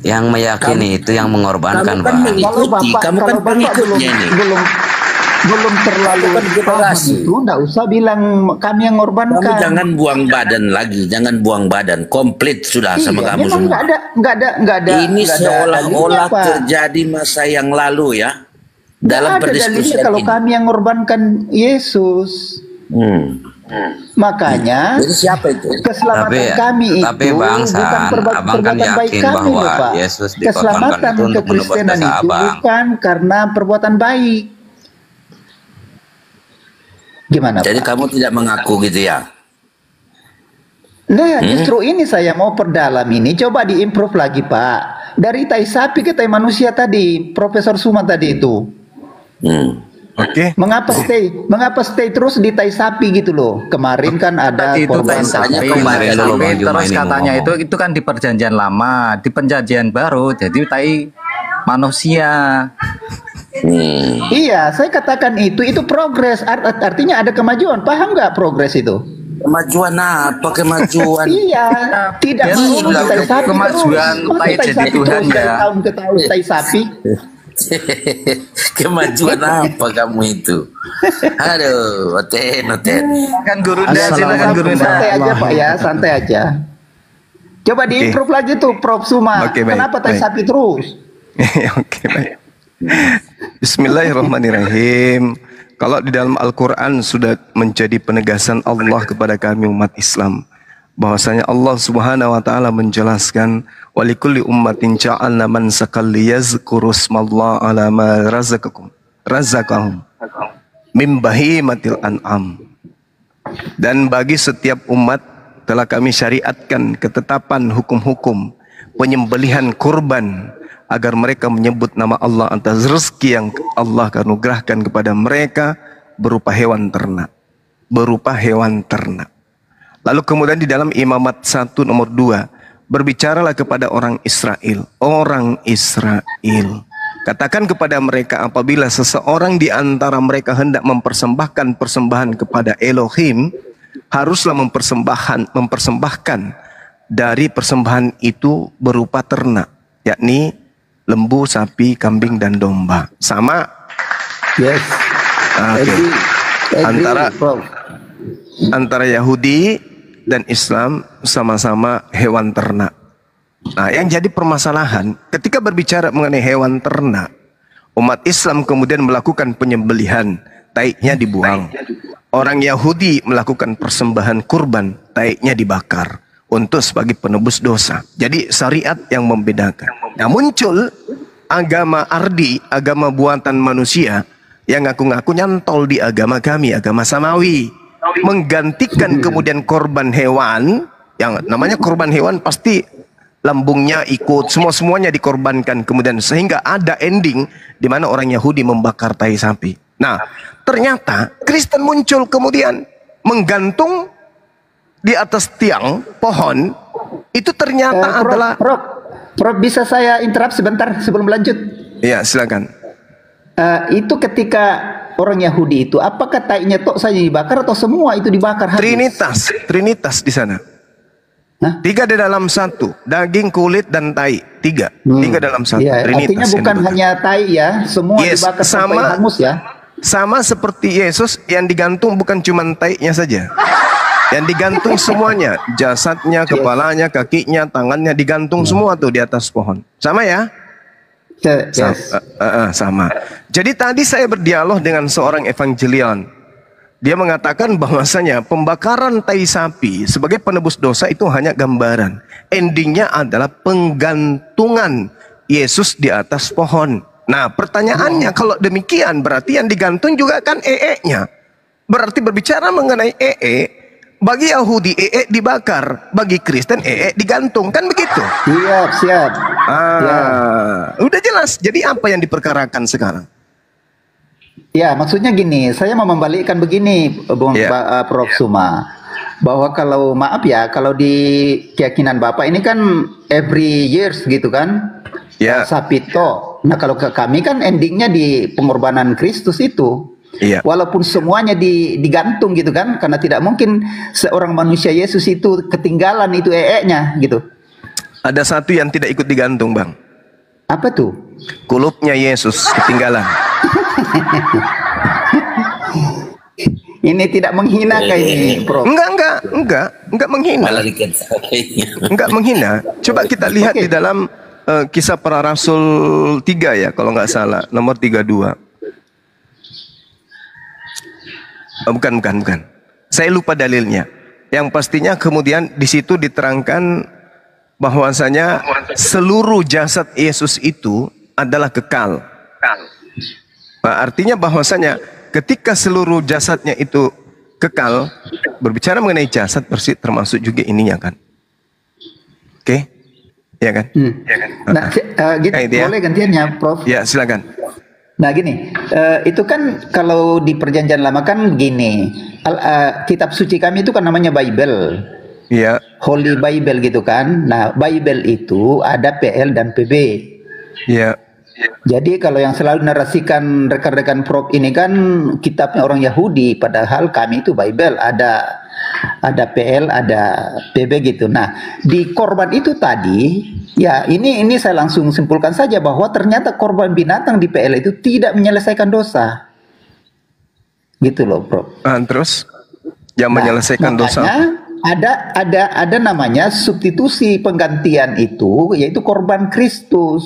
S7: Yang meyakini itu yang mengorbankan,
S5: kamu kan
S7: Pak.
S5: mengikuti, kamu kan pengikutnya ini.
S9: Belum terlalu paham itu, enggak usah bilang kami yang ngorbankan.
S5: Kamu jangan buang badan lagi, jangan buang badan. Komplit sudah sama kamu
S9: memang
S5: semua.
S9: Enggak ada.
S5: Ini seolah-olah
S9: Pak.
S5: terjadi masa yang lalu ya. Dalam perdiskusian
S9: kalau
S5: ini.
S9: kami yang ngorbankan Yesus. Makanya
S5: jadi siapa itu?
S9: keselamatan kami itu
S7: tapi Bang San,
S9: bukan
S7: Abang kan
S9: perbuatan baik
S7: yakin
S9: kami,
S7: bahwa
S9: Pak.
S7: Yesus dikorbankan
S9: Keselamatan
S7: itu untuk menebus
S9: kekristenan
S7: dosa
S9: itu
S7: Abang.
S9: bukan karena perbuatan baik. Gimana?
S5: Jadi
S9: Pak?
S5: kamu tidak mengaku gitu ya?
S9: Nah, justru ini saya mau perdalam ini. Coba diimprove lagi, Pak. Dari tai sapi ke tai manusia tadi, Profesor Suma tadi itu.
S1: Oke.
S9: Mengapa stay terus di tai sapi gitu loh? Kemarin kan ada
S13: itu tai sapi, terus katanya itu kan di perjanjian lama, di perjanjian baru jadi tai manusia.
S9: Iya, saya katakan itu progres. Artinya ada kemajuan. Paham nggak progres itu?
S5: Kemajuan apa? Kemajuan?
S9: Iya, tidak mau tai sapi
S13: kemajuan
S9: terus.
S13: tai
S9: Masa
S13: jadi Tuhan
S9: terus dari
S13: ya.
S9: tahun ke tahun tai sapi.
S5: Kemajuan apa kamu itu? Aduh, oten.
S13: Kan guru silakan guru.
S9: Santai aja Pak ya, santai aja. Coba diimprove lagi tuh Prof Suma. Kenapa tai sapi terus?
S1: Oke, baik. Bismillahirrahmanirrahim. Kalau di dalam Al-Quran sudah menjadi penegasan Allah kepada kami umat Islam, bahwasanya Allah Subhanahu wa taala menjelaskan walikulli ummatin ja'alna mansakal liyazkuru smallaha ala ma razaqahum mim bahimatil an'am. Dan bagi setiap umat telah kami syariatkan ketetapan hukum-hukum penyembelihan kurban agar mereka menyebut nama Allah atas rezeki yang Allah anugerahkan kepada mereka berupa hewan ternak. Lalu kemudian di dalam Imamat 1 nomor 2, berbicaralah kepada orang Israel. Katakan kepada mereka apabila seseorang di antara mereka hendak mempersembahkan persembahan kepada Elohim, haruslah mempersembahkan dari persembahan itu berupa ternak, yakni lembu, sapi, kambing, dan domba. Sama?
S9: Yes.
S1: Okay. Antara Yahudi dan Islam sama-sama hewan ternak. Nah, yang jadi permasalahan ketika berbicara mengenai hewan ternak, umat Islam kemudian melakukan penyembelihan, taiknya dibuang. Orang Yahudi melakukan persembahan kurban, taiknya dibakar untuk sebagai penebus dosa. Jadi syariat yang membedakan. Nah, muncul agama Ardi, agama buatan manusia yang ngaku-ngaku nyantol di agama kami, agama Samawi, menggantikan kemudian korban hewan. Yang namanya korban hewan pasti lambungnya ikut, semuanya dikorbankan kemudian, sehingga ada ending di mana orang Yahudi membakar tai sapi. Nah, ternyata Kristen muncul kemudian menggantung di atas tiang pohon itu ternyata adalah
S9: Prof, bisa saya interrupt sebentar sebelum lanjut?
S1: Iya, silakan.
S9: Itu ketika orang Yahudi itu, apakah tainya tok saja dibakar atau semua itu dibakar habis?
S1: Trinitas di sana. Hah? 3 di dalam 1, daging, kulit, dan tai. 3 dalam 1.
S9: Ya, artinya bukan hanya tai ya, semua dibakar sampai hangus ya.
S1: Sama seperti Yesus yang digantung bukan cuma tainya saja. Yang digantung semuanya, jasadnya, kepalanya, kakinya, tangannya digantung semua tuh di atas pohon. Sama ya? Sama. Jadi tadi saya berdialog dengan seorang evangelion. Dia mengatakan bahwasanya pembakaran tai sapi sebagai penebus dosa itu hanya gambaran. Endingnya adalah penggantungan Yesus di atas pohon. Nah, pertanyaannya kalau demikian berarti yang digantung juga kan ee-nya. Berarti berbicara mengenai bagi Yahudi dibakar, bagi Kristen digantung, kan begitu?
S9: Siap.
S1: Udah jelas. Jadi apa yang diperkarakan sekarang?
S9: Ya, maksudnya gini, saya mau membalikkan begini, Prof. Suma, bahwa kalau maaf ya, kalau di keyakinan Bapak ini kan every years gitu kan, sapito. Nah kalau ke kami kan endingnya di pengorbanan Kristus itu. Walaupun semuanya digantung gitu kan, karena tidak mungkin seorang manusia Yesus itu ketinggalan itu nya gitu.
S1: Ada satu yang tidak ikut digantung, Bang.
S9: Apa tuh?
S1: Kulupnya Yesus ketinggalan.
S9: Ini tidak menghina kayak ini, Prof.
S1: Enggak menghina. Enggak menghina. Coba kita lihat di dalam Kisah Para Rasul 3 ya, kalau nggak salah, nomor 32. Bukan. Saya lupa dalilnya. Yang pastinya kemudian di situ diterangkan bahwasanya seluruh jasad Yesus itu adalah kekal. Nah, artinya bahwasanya ketika seluruh jasadnya itu kekal, berbicara mengenai jasad bersih termasuk juga ininya kan. Oke? Ya kan?
S9: Nah, gitu, boleh gantiannya, Prof?
S1: Ya, silakan.
S9: Nah gini, itu kan kalau di perjanjian lama kan gini, kitab suci kami itu kan namanya Bible.
S1: Iya.
S9: Holy Bible gitu kan. Nah, Bible itu ada PL dan PB.
S1: Iya.
S9: Jadi kalau yang selalu narasikan rekan-rekan Prof ini kan kitabnya orang Yahudi, padahal kami itu Bible, ada PL, ada PB gitu. Nah, di korban itu tadi, ya ini saya langsung simpulkan saja bahwa ternyata korban binatang di PL itu tidak menyelesaikan dosa. Gitu loh, Prof.
S1: Terus yang menyelesaikan dosa
S9: ada namanya substitusi penggantian itu, yaitu korban Kristus.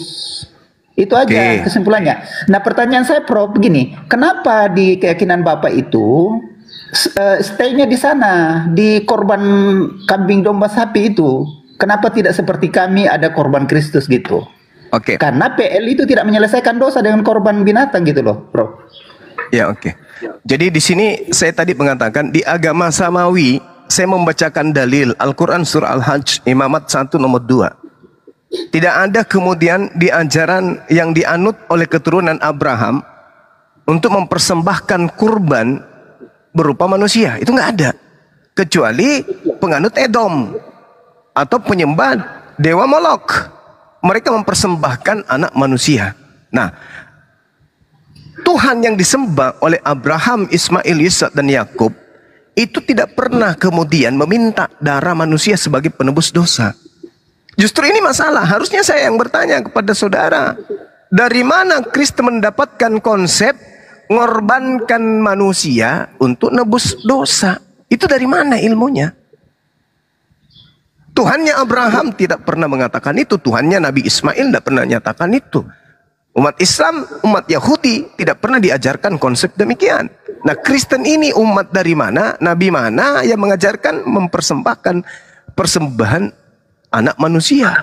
S9: Itu aja kesimpulannya. Nah pertanyaan saya, Prof, begini, kenapa di keyakinan Bapak itu stay-nya di sana, di korban kambing domba sapi itu? Kenapa tidak seperti kami ada korban Kristus gitu? Karena PL itu tidak menyelesaikan dosa dengan korban binatang gitu loh, Prof.
S1: Ya, Jadi di sini saya tadi mengatakan di agama Samawi, saya membacakan dalil Al-Quran surah Al-Hajj Imamat 1 nomor 2. Tidak ada kemudian di ajaran yang dianut oleh keturunan Abraham untuk mempersembahkan kurban berupa manusia. Itu nggak ada. Kecuali penganut Edom atau penyembah dewa Molok. Mereka mempersembahkan anak manusia. Nah, Tuhan yang disembah oleh Abraham, Ismail, Ishak dan Yakub itu tidak pernah kemudian meminta darah manusia sebagai penebus dosa. Justru ini masalah. Harusnya saya yang bertanya kepada saudara, dari mana Kristen mendapatkan konsep mengorbankan manusia untuk nebus dosa? Itu dari mana ilmunya? Tuhannya Abraham tidak pernah mengatakan itu. Tuhannya Nabi Ismail tidak pernah nyatakan itu. Umat Islam, umat Yahudi tidak pernah diajarkan konsep demikian. Nah, Kristen ini umat dari mana? Nabi mana yang mengajarkan mempersembahkan persembahan anak manusia?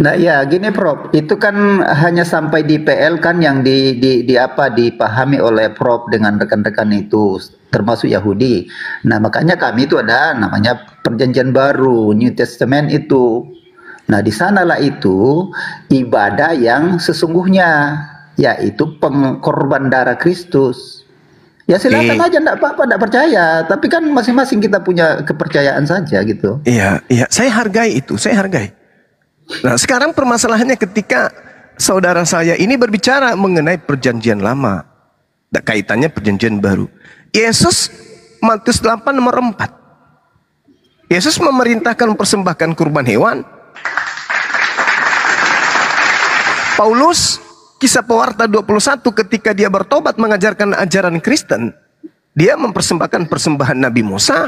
S9: Nah ya gini, Prof, itu kan hanya sampai di PL kan yang dipahami oleh Prof dengan rekan-rekan itu, termasuk Yahudi. Nah makanya kami itu ada namanya Perjanjian Baru, New Testament itu. Nah di sanalah itu ibadah yang sesungguhnya, yaitu pengkorban darah Kristus. Ya silakan aja, enggak apa-apa, enggak percaya, tapi kan masing-masing kita punya kepercayaan saja gitu.
S1: Iya, saya hargai itu, saya hargai. Nah, sekarang permasalahannya ketika saudara saya ini berbicara mengenai perjanjian lama, dan kaitannya perjanjian baru. Yesus, Matius 8 nomor 4. Yesus memerintahkan mempersembahkan kurban hewan. Paulus, Kisah Pewarta 21, ketika dia bertobat mengajarkan ajaran Kristen, dia mempersembahkan persembahan Nabi Musa.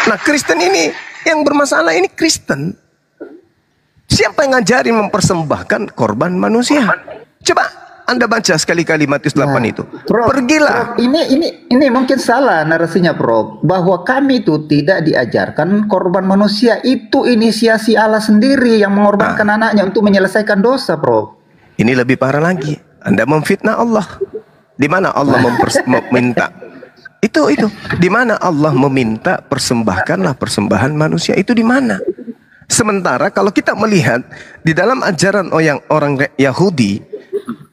S1: Nah, Kristen ini yang bermasalah ini Kristen. Siapa yang ngajarin mempersembahkan korban manusia? Coba Anda baca sekali-kali Matius 8 itu.
S9: Prof,
S1: pergilah.
S9: Prof, ini mungkin salah narasinya, Prof. Bahwa kami itu tidak diajarkan korban manusia. Itu inisiasi Allah sendiri yang mengorbankan anaknya untuk menyelesaikan dosa, Prof.
S1: Ini lebih parah lagi. Anda memfitnah Allah. Di mana Allah meminta? Itu. Di mana Allah meminta persembahkanlah persembahan manusia? Itu di mana? Sementara kalau kita melihat di dalam ajaran orang Yahudi,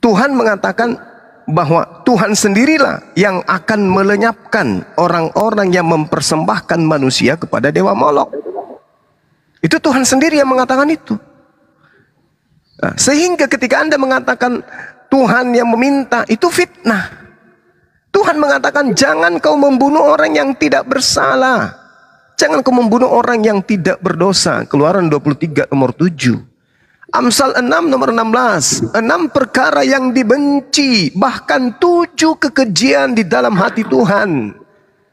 S1: Tuhan mengatakan bahwa Tuhan sendirilah yang akan melenyapkan orang-orang yang mempersembahkan manusia kepada dewa Molok. Itu Tuhan sendiri yang mengatakan itu. Nah, sehingga ketika Anda mengatakan Tuhan yang meminta, itu fitnah. Tuhan mengatakan jangan kau membunuh orang yang tidak bersalah. Jangan kau membunuh orang yang tidak berdosa. Keluaran 23 nomor 7. Amsal 6 nomor 16. 6 perkara yang dibenci, bahkan 7 kekejian di dalam hati Tuhan,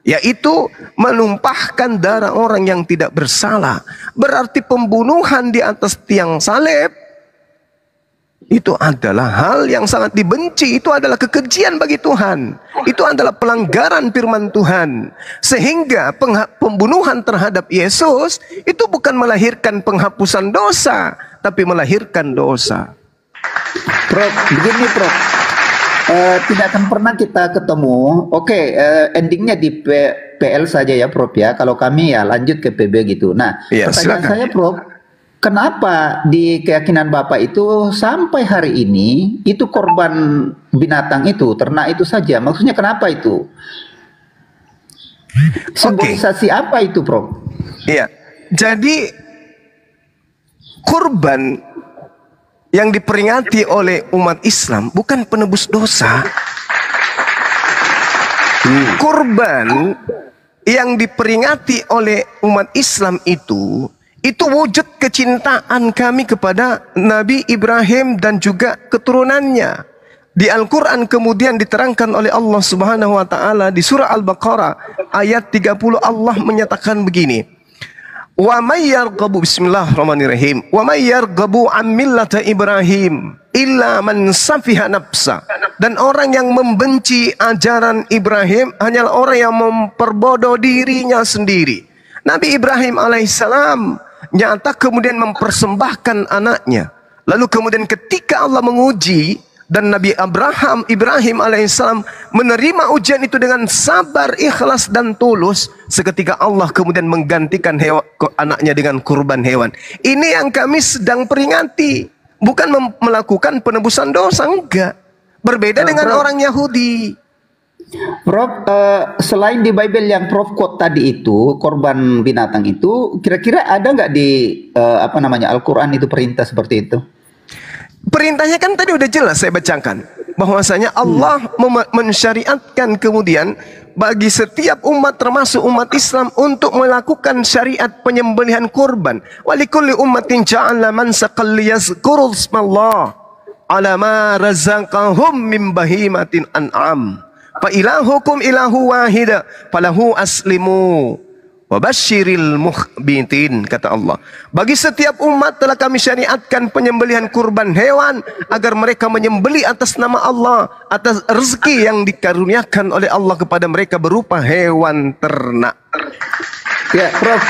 S1: yaitu menumpahkan darah orang yang tidak bersalah. Berarti pembunuhan di atas tiang salib itu adalah hal yang sangat dibenci. Itu adalah kekejian bagi Tuhan. Itu adalah pelanggaran firman Tuhan. Sehingga pembunuhan terhadap Yesus itu bukan melahirkan penghapusan dosa, tapi melahirkan dosa.
S9: Prof, begini Prof, tidak akan pernah kita ketemu. Oke, endingnya di PL saja ya Prof ya. Kalau kami ya lanjut ke PB gitu. Nah,
S1: ya,
S9: pertanyaan
S1: silakan.
S9: saya Prof, kenapa di keyakinan Bapak itu sampai hari ini itu korban binatang itu, ternak itu saja? Maksudnya kenapa itu? Simbolisasi apa itu Prof?
S1: Iya, jadi kurban yang diperingati oleh umat Islam bukan penebus dosa. Kurban yang diperingati oleh umat Islam itu wujud kecintaan kami kepada Nabi Ibrahim dan juga keturunannya. Di Al-Quran kemudian diterangkan oleh Allah Subhanahu wa Ta'ala di surah Al-Baqarah ayat 30, Allah menyatakan begini. Wa may yarghabu, bismillahirrahmanirrahim, wa may yarghabu an millata Ibrahim illa man safiha nafsa. Dan orang yang membenci ajaran Ibrahim hanyalah orang yang memperbodoh dirinya sendiri. Nabi Ibrahim alaihissalam nyata kemudian mempersembahkan anaknya. Lalu kemudian ketika Allah menguji dan Nabi Ibrahim alaihissalam menerima ujian itu dengan sabar, ikhlas dan tulus, seketika Allah kemudian menggantikan anaknya dengan kurban hewan. Ini yang kami sedang peringati, bukan melakukan penebusan dosa, enggak. Berbeda dengan orang Yahudi.
S9: Prof, selain di Bible yang Prof quote tadi itu, korban binatang itu, kira-kira ada nggak di Al-Quran itu perintah seperti itu?
S1: Perintahnya kan tadi udah jelas saya bacakan, bahwasanya Allah mensyariatkan kemudian bagi setiap umat termasuk umat Islam untuk melakukan syariat penyembelihan kurban. Walikulli ummatin ja'alna mansaqan liyazkuru ismallah ala ma razaqahum min bahimatin an'am. Fa ilahukum ilahu wahida falahu aslimu wabashiril mukhbitin, kata Allah. Bagi setiap umat telah kami syariatkan penyembelihan kurban hewan agar mereka menyembeli atas nama Allah, atas rezeki yang dikaruniakan oleh Allah kepada mereka berupa hewan ternak.
S9: Ya Prof,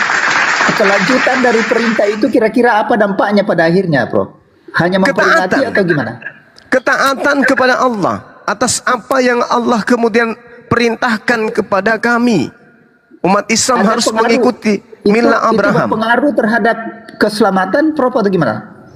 S9: kelanjutan dari perintah itu kira-kira apa dampaknya pada akhirnya Prof? Hanya memperingati atau gimana?
S1: Ketaatan kepada Allah atas apa yang Allah kemudian perintahkan kepada kami. Umat Islam harus mengikuti milah Abraham.
S9: Itu berpengaruh terhadap keselamatan Prof atau gimana?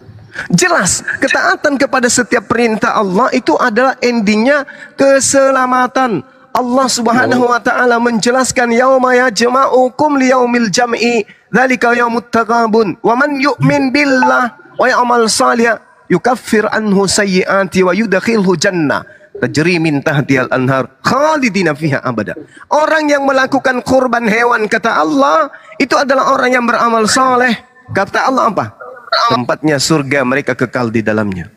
S1: Jelas, ketaatan kepada setiap perintah Allah itu adalah endingnya keselamatan. Allah Subhanahu wa Ta'ala menjelaskan yauma yajma'ukum liyaumil jam'i dzalika yaumut taghabun wa man yu'min billah wa ya'mal shalihan yukaffir anhu sayyi'ati wa yudkhilhu jannah tajri min tahtihal anhar khalidina fiha abada. Orang yang melakukan kurban hewan, kata Allah, itu adalah orang yang beramal saleh. Kata Allah apa? Tempatnya surga, mereka kekal di dalamnya.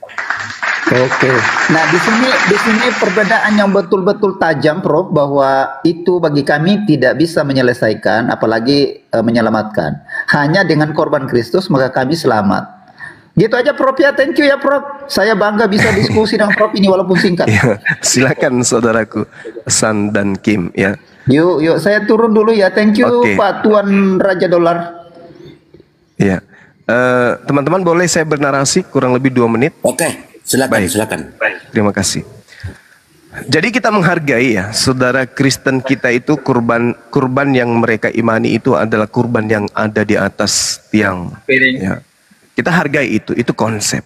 S9: Oke. Nah, di sini perbedaan yang betul-betul tajam Prof, bahwa itu bagi kami tidak bisa menyelesaikan apalagi menyelamatkan. Hanya dengan korban Kristus maka kami selamat. Gitu aja Prof ya, thank you ya Prof. Saya bangga bisa diskusi dengan Prof ini walaupun singkat.
S1: Ya, silakan saudaraku San dan Kim ya.
S9: Yuk saya turun dulu ya. Thank you Pak Tuan Raja Dolar.
S1: Ya, teman-teman boleh saya bernarasi kurang lebih 2 menit?
S5: Oke, silakan.
S1: Terima kasih. Jadi kita menghargai ya, saudara Kristen kita itu kurban yang mereka imani itu adalah kurban yang ada di atas tiang. Ya. Kita hargai itu konsep.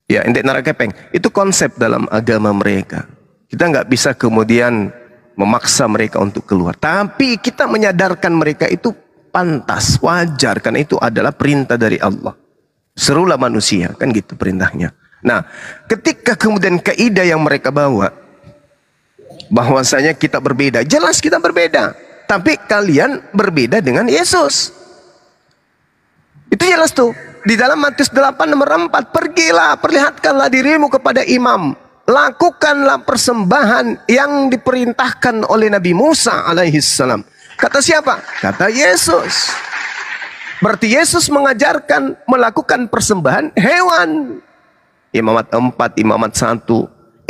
S1: Ya, endek narakepeng. Itu konsep dalam agama mereka. Kita nggak bisa kemudian memaksa mereka untuk keluar. Tapi kita menyadarkan mereka itu pantas, wajar, karena itu adalah perintah dari Allah. Serulah manusia, kan gitu perintahnya. Nah, ketika kemudian kaidah yang mereka bawa, bahwasanya kita berbeda, jelas kita berbeda. Tapi kalian berbeda dengan Yesus. Itu jelas tuh. Di dalam Matius 8 nomor 4, pergilah, perlihatkanlah dirimu kepada imam. Lakukanlah persembahan yang diperintahkan oleh Nabi Musa alaihissalam. Kata siapa? Kata Yesus. Berarti Yesus mengajarkan melakukan persembahan hewan. Imamat 4, imamat 1.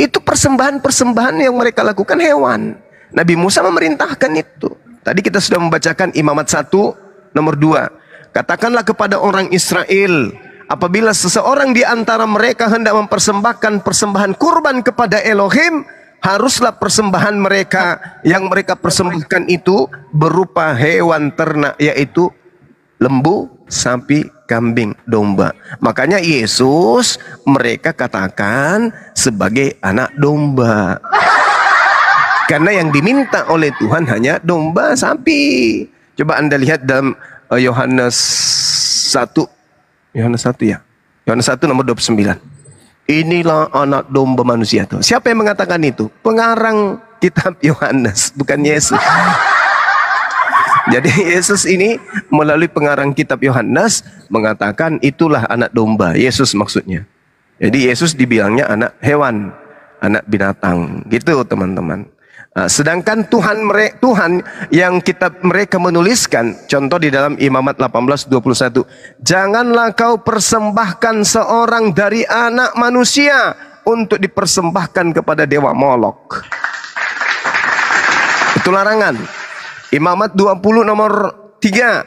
S1: Itu persembahan-persembahan yang mereka lakukan hewan. Nabi Musa memerintahkan itu. Tadi kita sudah membacakan imamat 1 nomor 2. Katakanlah kepada orang Israel, apabila seseorang di antara mereka hendak mempersembahkan persembahan kurban kepada Elohim, haruslah persembahan mereka yang mereka persembahkan itu berupa hewan ternak, yaitu lembu, sapi, kambing, domba. Makanya Yesus mereka katakan sebagai anak domba. Karena yang diminta oleh Tuhan hanya domba, sapi. Coba Anda lihat dalam Yohanes 1. Yohanes 1 ya. Yohanes 1 nomor 29. Inilah anak domba manusia tuh. Siapa yang mengatakan itu? Pengarang kitab Yohanes, bukan Yesus. Jadi Yesus ini melalui pengarang kitab Yohanes mengatakan itulah anak domba. Yesus maksudnya. Jadi Yesus dibilangnya anak hewan, anak binatang. Gitu teman-teman. Sedangkan Tuhan yang kitab mereka menuliskan, contoh di dalam Imamat 18:21, janganlah kau persembahkan seorang dari anak manusia untuk dipersembahkan kepada dewa Molok. Itu larangan. Imamat 20 nomor 3,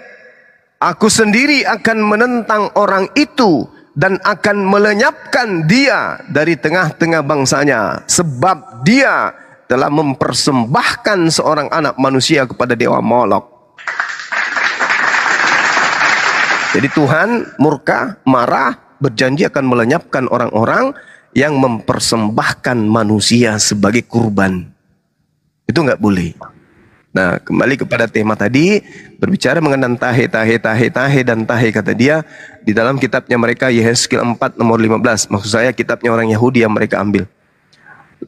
S1: aku sendiri akan menentang orang itu dan akan melenyapkan dia dari tengah-tengah bangsanya, sebab dia telah mempersembahkan seorang anak manusia kepada dewa Molok. Jadi Tuhan murka, marah, berjanji akan melenyapkan orang-orang yang mempersembahkan manusia sebagai kurban. Itu nggak boleh. Nah, kembali kepada tema tadi, berbicara mengenai tahe, dan tahe, kata dia, di dalam kitabnya mereka, Yehezkiel 4 nomor 15, maksud saya kitabnya orang Yahudi yang mereka ambil.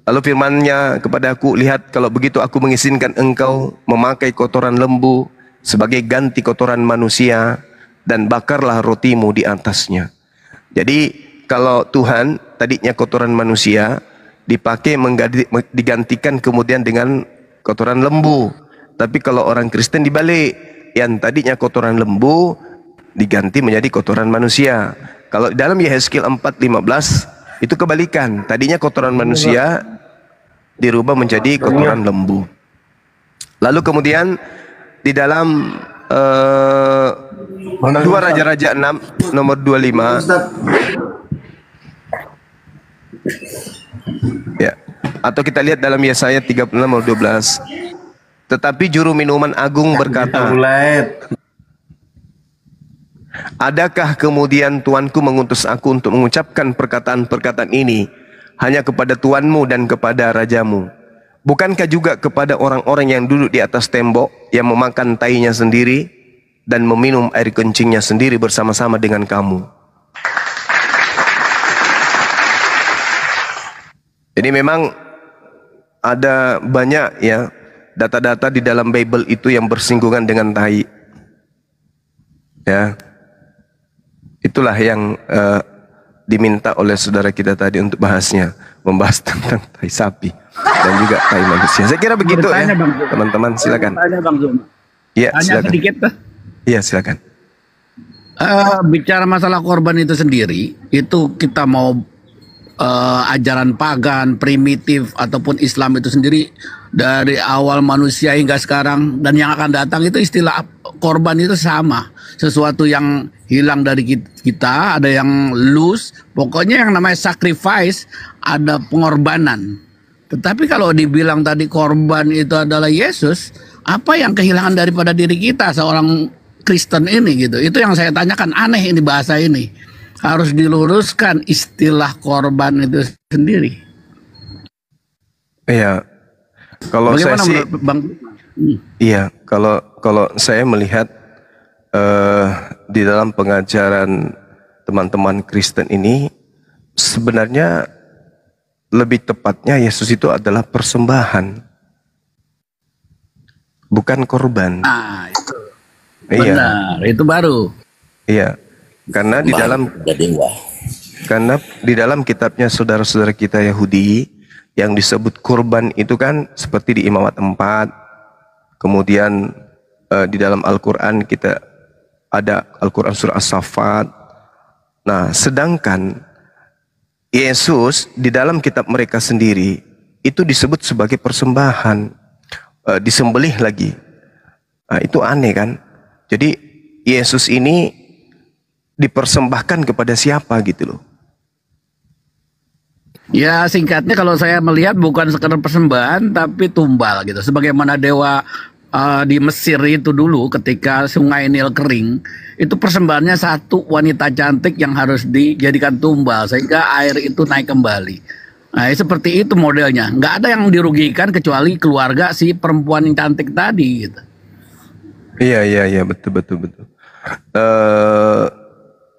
S1: Lalu firman-Nya kepada aku, lihat kalau begitu aku mengizinkan engkau memakai kotoran lembu sebagai ganti kotoran manusia, dan bakarlah rotimu di atasnya. Jadi kalau Tuhan tadinya kotoran manusia dipakai digantikan kemudian dengan kotoran lembu. Tapi kalau orang Kristen dibalik, yang tadinya kotoran lembu diganti menjadi kotoran manusia. Kalau dalam Yehezkiel 4:15 itu kebalikan, tadinya kotoran manusia dirubah menjadi kotoran lembu. Lalu kemudian di dalam 2 Raja-Raja 6 nomor 25, ya, atau kita lihat dalam Yesaya 36 nomor 12. Tetapi juru minuman agung berkata, adakah kemudian tuanku mengutus aku untuk mengucapkan perkataan-perkataan ini hanya kepada tuanmu dan kepada rajamu? Bukankah juga kepada orang-orang yang duduk di atas tembok, yang memakan tainya sendiri dan meminum air kencingnya sendiri bersama-sama dengan kamu? Jadi memang ada banyak ya data-data di dalam Bible itu yang bersinggungan dengan tai. Ya, itulah yang diminta oleh saudara kita tadi untuk bahasnya, membahas tentang tai sapi dan juga tai manusia. Saya kira begitu ya, teman-teman. Silakan. Iya, silakan. Iya, silakan.
S6: Bicara masalah korban itu sendiri, itu kita mau ajaran pagan, primitif ataupun Islam itu sendiri, dari awal manusia hingga sekarang dan yang akan datang, itu istilah korban itu sama. Sesuatu yang hilang dari kita, ada yang lose, pokoknya yang namanya sacrifice, ada pengorbanan. Tetapi kalau dibilang tadi korban itu adalah Yesus, apa yang kehilangan daripada diri kita seorang Kristen ini gitu? Itu yang saya tanyakan, aneh ini bahasa ini. harus diluruskan istilah korban itu sendiri.
S1: Iya. Kalau saya sih, iya, kalau saya melihat di dalam pengajaran teman-teman Kristen ini, sebenarnya lebih tepatnya Yesus itu adalah persembahan, bukan korban.
S6: Itu benar, itu baru.
S1: Iya, karena di dalam kitabnya saudara-saudara kita Yahudi yang disebut kurban itu kan seperti di Imamat 4, kemudian di dalam Al-Quran kita ada Al-Quran surah As-Saffat. Nah, sedangkan Yesus di dalam kitab mereka sendiri itu disebut sebagai persembahan, disembelih lagi. Nah, itu aneh kan? Jadi Yesus ini dipersembahkan kepada siapa gitu loh.
S6: Ya, singkatnya kalau saya melihat bukan sekedar persembahan tapi tumbal gitu. Sebagaimana dewa di Mesir itu dulu ketika sungai Nil kering, itu persembahannya satu wanita cantik yang harus dijadikan tumbal sehingga air itu naik kembali. Nah, seperti itu modelnya. Nggak ada yang dirugikan kecuali keluarga si perempuan yang cantik tadi gitu.
S1: Iya, betul.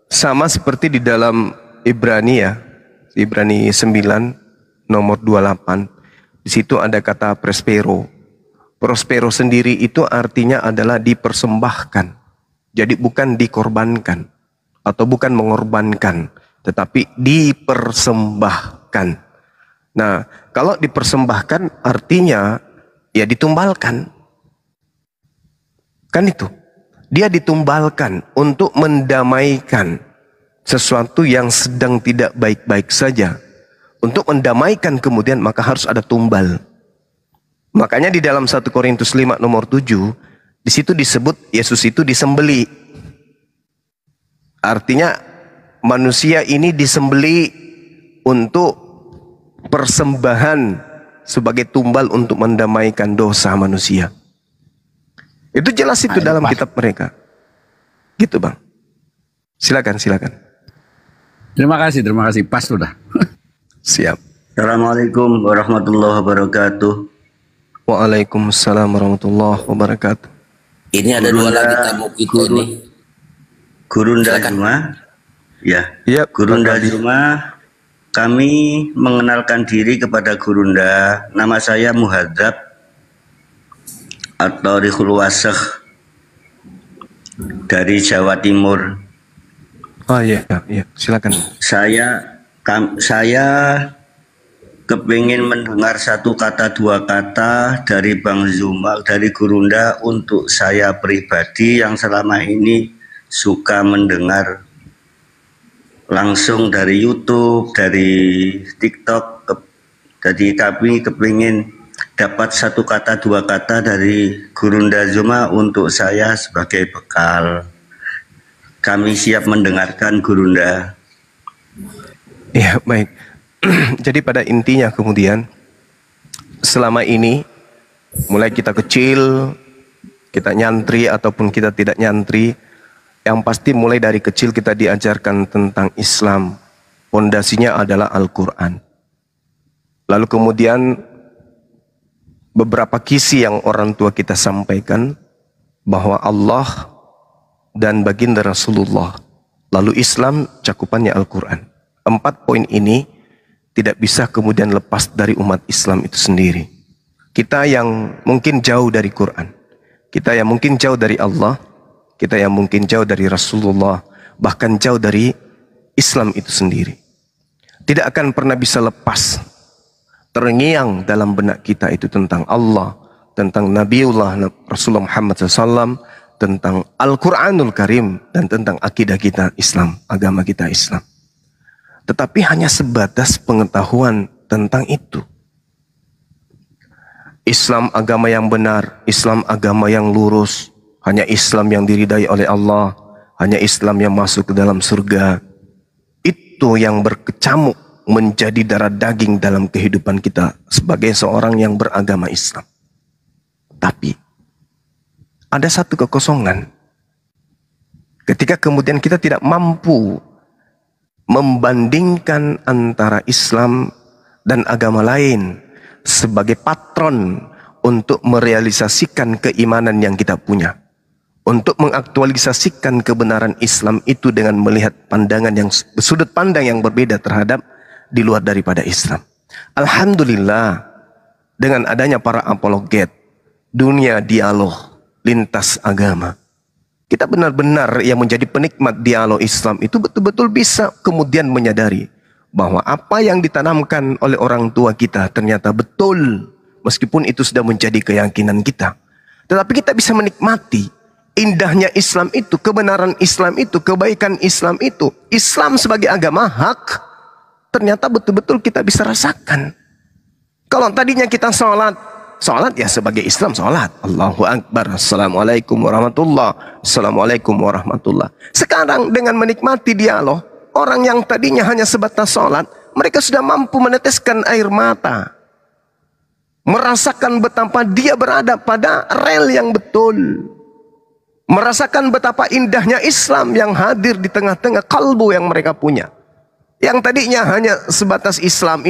S1: Sama seperti di dalam Ibrani ya, Ibrani 9 nomor 28. Di situ ada kata prospero. Prospero sendiri itu artinya adalah dipersembahkan. Jadi bukan dikorbankan atau bukan mengorbankan, tetapi dipersembahkan. Nah, kalau dipersembahkan artinya ya ditumbalkan. Kan itu. Dia ditumbalkan untuk mendamaikan sesuatu yang sedang tidak baik-baik saja. Untuk mendamaikan kemudian maka harus ada tumbal. Makanya di dalam 1 Korintus 5 nomor 7, di situ disebut Yesus itu disembeli. Artinya manusia ini disembeli untuk persembahan sebagai tumbal untuk mendamaikan dosa manusia. Itu jelas itu dalam kitab mereka. Gitu Bang. Silakan.
S6: Terima kasih. Pas sudah.
S1: Siap.
S12: Assalamualaikum warahmatullahi wabarakatuh.
S1: Waalaikumsalam warahmatullahi wabarakatuh.
S5: Ini ada dua lagi tamu kita ini.
S12: Gurunda Juma. Ya. Gurunda Juma. Kami mengenalkan diri kepada Gurunda. Nama saya Muhadzab atau Rihul Wasakh dari Jawa Timur.
S1: Oh iya, silakan.
S12: Saya kepingin mendengar satu kata dua kata dari Bang Zuma, dari Gurunda untuk saya pribadi yang selama ini suka mendengar langsung dari YouTube, dari TikTok. Jadi kami kepingin dapat satu kata dua kata dari Gurunda Zuma untuk saya sebagai bekal. Kami siap mendengarkan Gurunda.
S1: Ya, baik. Jadi pada intinya kemudian selama ini mulai kita kecil, kita nyantri ataupun kita tidak nyantri, yang pasti mulai dari kecil kita diajarkan tentang Islam. Pondasinya adalah Al-Quran. Lalu kemudian beberapa kisi yang orang tua kita sampaikan bahwa Allah dan baginda Rasulullah, lalu Islam cakupannya Al-Quran. 4 poin ini tidak bisa kemudian lepas dari umat Islam itu sendiri. Kita yang mungkin jauh dari Quran, kita yang mungkin jauh dari Allah, kita yang mungkin jauh dari Rasulullah, bahkan jauh dari Islam itu sendiri, tidak akan pernah bisa lepas terngiang dalam benak kita itu tentang Allah, tentang Nabiullah Rasulullah Muhammad SAW, tentang Al-Quranul Karim, dan tentang akidah kita Islam, agama kita Islam. Tetapi hanya sebatas pengetahuan tentang itu. Islam agama yang benar, Islam agama yang lurus, hanya Islam yang diridai oleh Allah, hanya Islam yang masuk ke dalam surga. Itu yang berkecamuk menjadi darah daging dalam kehidupan kita sebagai seorang yang beragama Islam. Tapi ada satu kekosongan ketika kemudian kita tidak mampu membandingkan antara Islam dan agama lain sebagai patron untuk merealisasikan keimanan yang kita punya, untuk mengaktualisasikan kebenaran Islam itu dengan melihat pandangan yang sudut pandang yang berbeda terhadap di luar daripada Islam. Alhamdulillah, dengan adanya para apologet, dunia dialog lintas agama, kita benar-benar yang menjadi penikmat dialog Islam itu betul-betul bisa kemudian menyadari bahwa apa yang ditanamkan oleh orang tua kita ternyata betul, meskipun itu sudah menjadi keyakinan kita. Tetapi kita bisa menikmati indahnya Islam itu, kebenaran Islam itu, kebaikan Islam itu. Islam sebagai agama hak, ternyata betul-betul kita bisa rasakan. Kalau tadinya kita sholat ya sebagai Islam sholat, Allahu Akbar, Assalamualaikum warahmatullah, Assalamualaikum warahmatullah. Sekarang dengan menikmati dialog, orang yang tadinya hanya sebatas sholat, mereka sudah mampu meneteskan air mata, merasakan betapa dia berada pada rel yang betul, merasakan betapa indahnya Islam yang hadir di tengah-tengah kalbu yang mereka punya. Yang tadinya hanya sebatas Islam,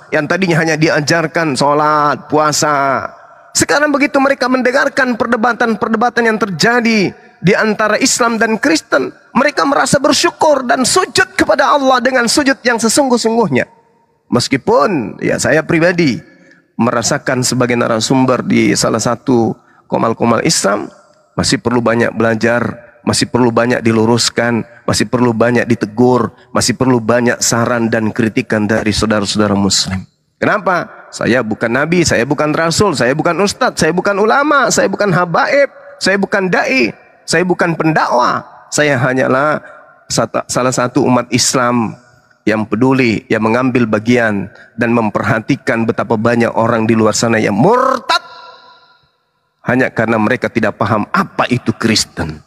S1: yang tadinya hanya diajarkan sholat, puasa. Sekarang begitu mereka mendengarkan perdebatan-perdebatan yang terjadi di antara Islam dan Kristen, mereka merasa bersyukur dan sujud kepada Allah dengan sujud yang sesungguh-sungguhnya. Meskipun ya saya pribadi merasakan sebagai narasumber di salah satu komal-komal Islam, masih perlu banyak belajar, masih perlu banyak diluruskan, masih perlu banyak ditegur, masih perlu banyak saran dan kritikan dari saudara-saudara muslim. Kenapa? Saya bukan nabi, saya bukan rasul, saya bukan ustadz, saya bukan ulama, saya bukan habaib, saya bukan dai, saya bukan pendakwah. Saya hanyalah salah satu umat Islam yang peduli, yang mengambil bagian dan memperhatikan betapa banyak orang di luar sana yang murtad hanya karena mereka tidak paham apa itu Kristen.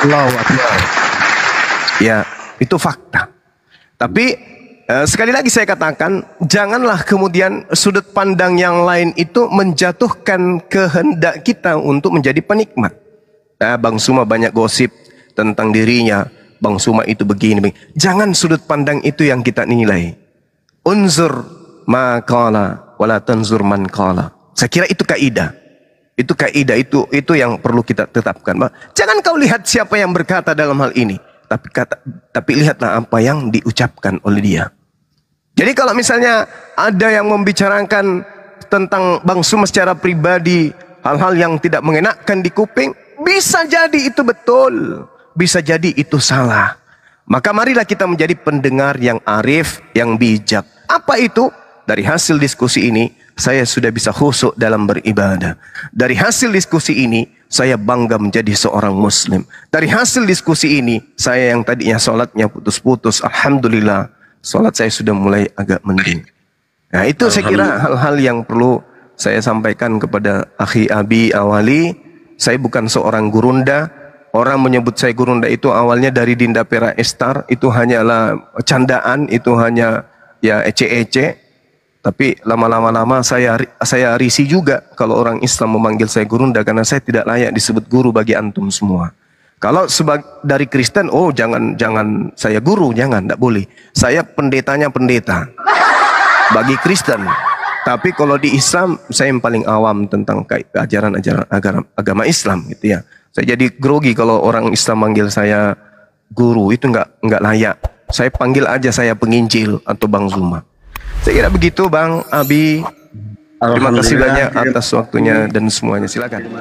S1: Allahu Akbar. Ya, itu fakta. Tapi sekali lagi saya katakan, janganlah kemudian sudut pandang yang lain itu menjatuhkan kehendak kita untuk menjadi penikmat. Nah, Bang Suma banyak gosip tentang dirinya, Bang Suma itu begini. Jangan sudut pandang itu yang kita nilai. Unzur ma qala wala tanzur man qala. Saya kira itu kaidah. Itu kaidah, itu yang perlu kita tetapkan. Jangan kau lihat siapa yang berkata dalam hal ini, tapi lihatlah apa yang diucapkan oleh dia. Jadi kalau misalnya ada yang membicarakan tentang Bang Suma secara pribadi, hal-hal yang tidak mengenakkan di kuping, bisa jadi itu betul, bisa jadi itu salah. Maka marilah kita menjadi pendengar yang arif, yang bijak. Apa itu? Dari hasil diskusi ini, saya sudah bisa khusyuk dalam beribadah. Dari hasil diskusi ini, saya bangga menjadi seorang muslim. Dari hasil diskusi ini, saya yang tadinya sholatnya putus-putus, alhamdulillah, sholat saya sudah mulai agak mending. Nah, itu saya kira hal-hal yang perlu saya sampaikan kepada akhi Abi Awali. Saya bukan seorang gurunda. Orang menyebut saya gurunda itu awalnya dari Dinda Pera Estar, itu hanyalah candaan, itu hanya ya ece-ece. Tapi lama-lama saya risih juga kalau orang Islam memanggil saya gurunda, karena saya tidak layak disebut guru bagi antum semua. Kalau dari Kristen, oh jangan saya guru, jangan, tidak boleh. Saya pendetanya pendeta bagi Kristen. Tapi kalau di Islam, saya yang paling awam tentang ajaran-ajaran agama Islam gitu ya. Saya jadi grogi kalau orang Islam manggil saya guru, itu nggak layak. Saya panggil aja saya penginjil atau Bang Zuma. Saya kira begitu Bang Abi. Terima kasih banyak atas waktunya dan semuanya. Silakan.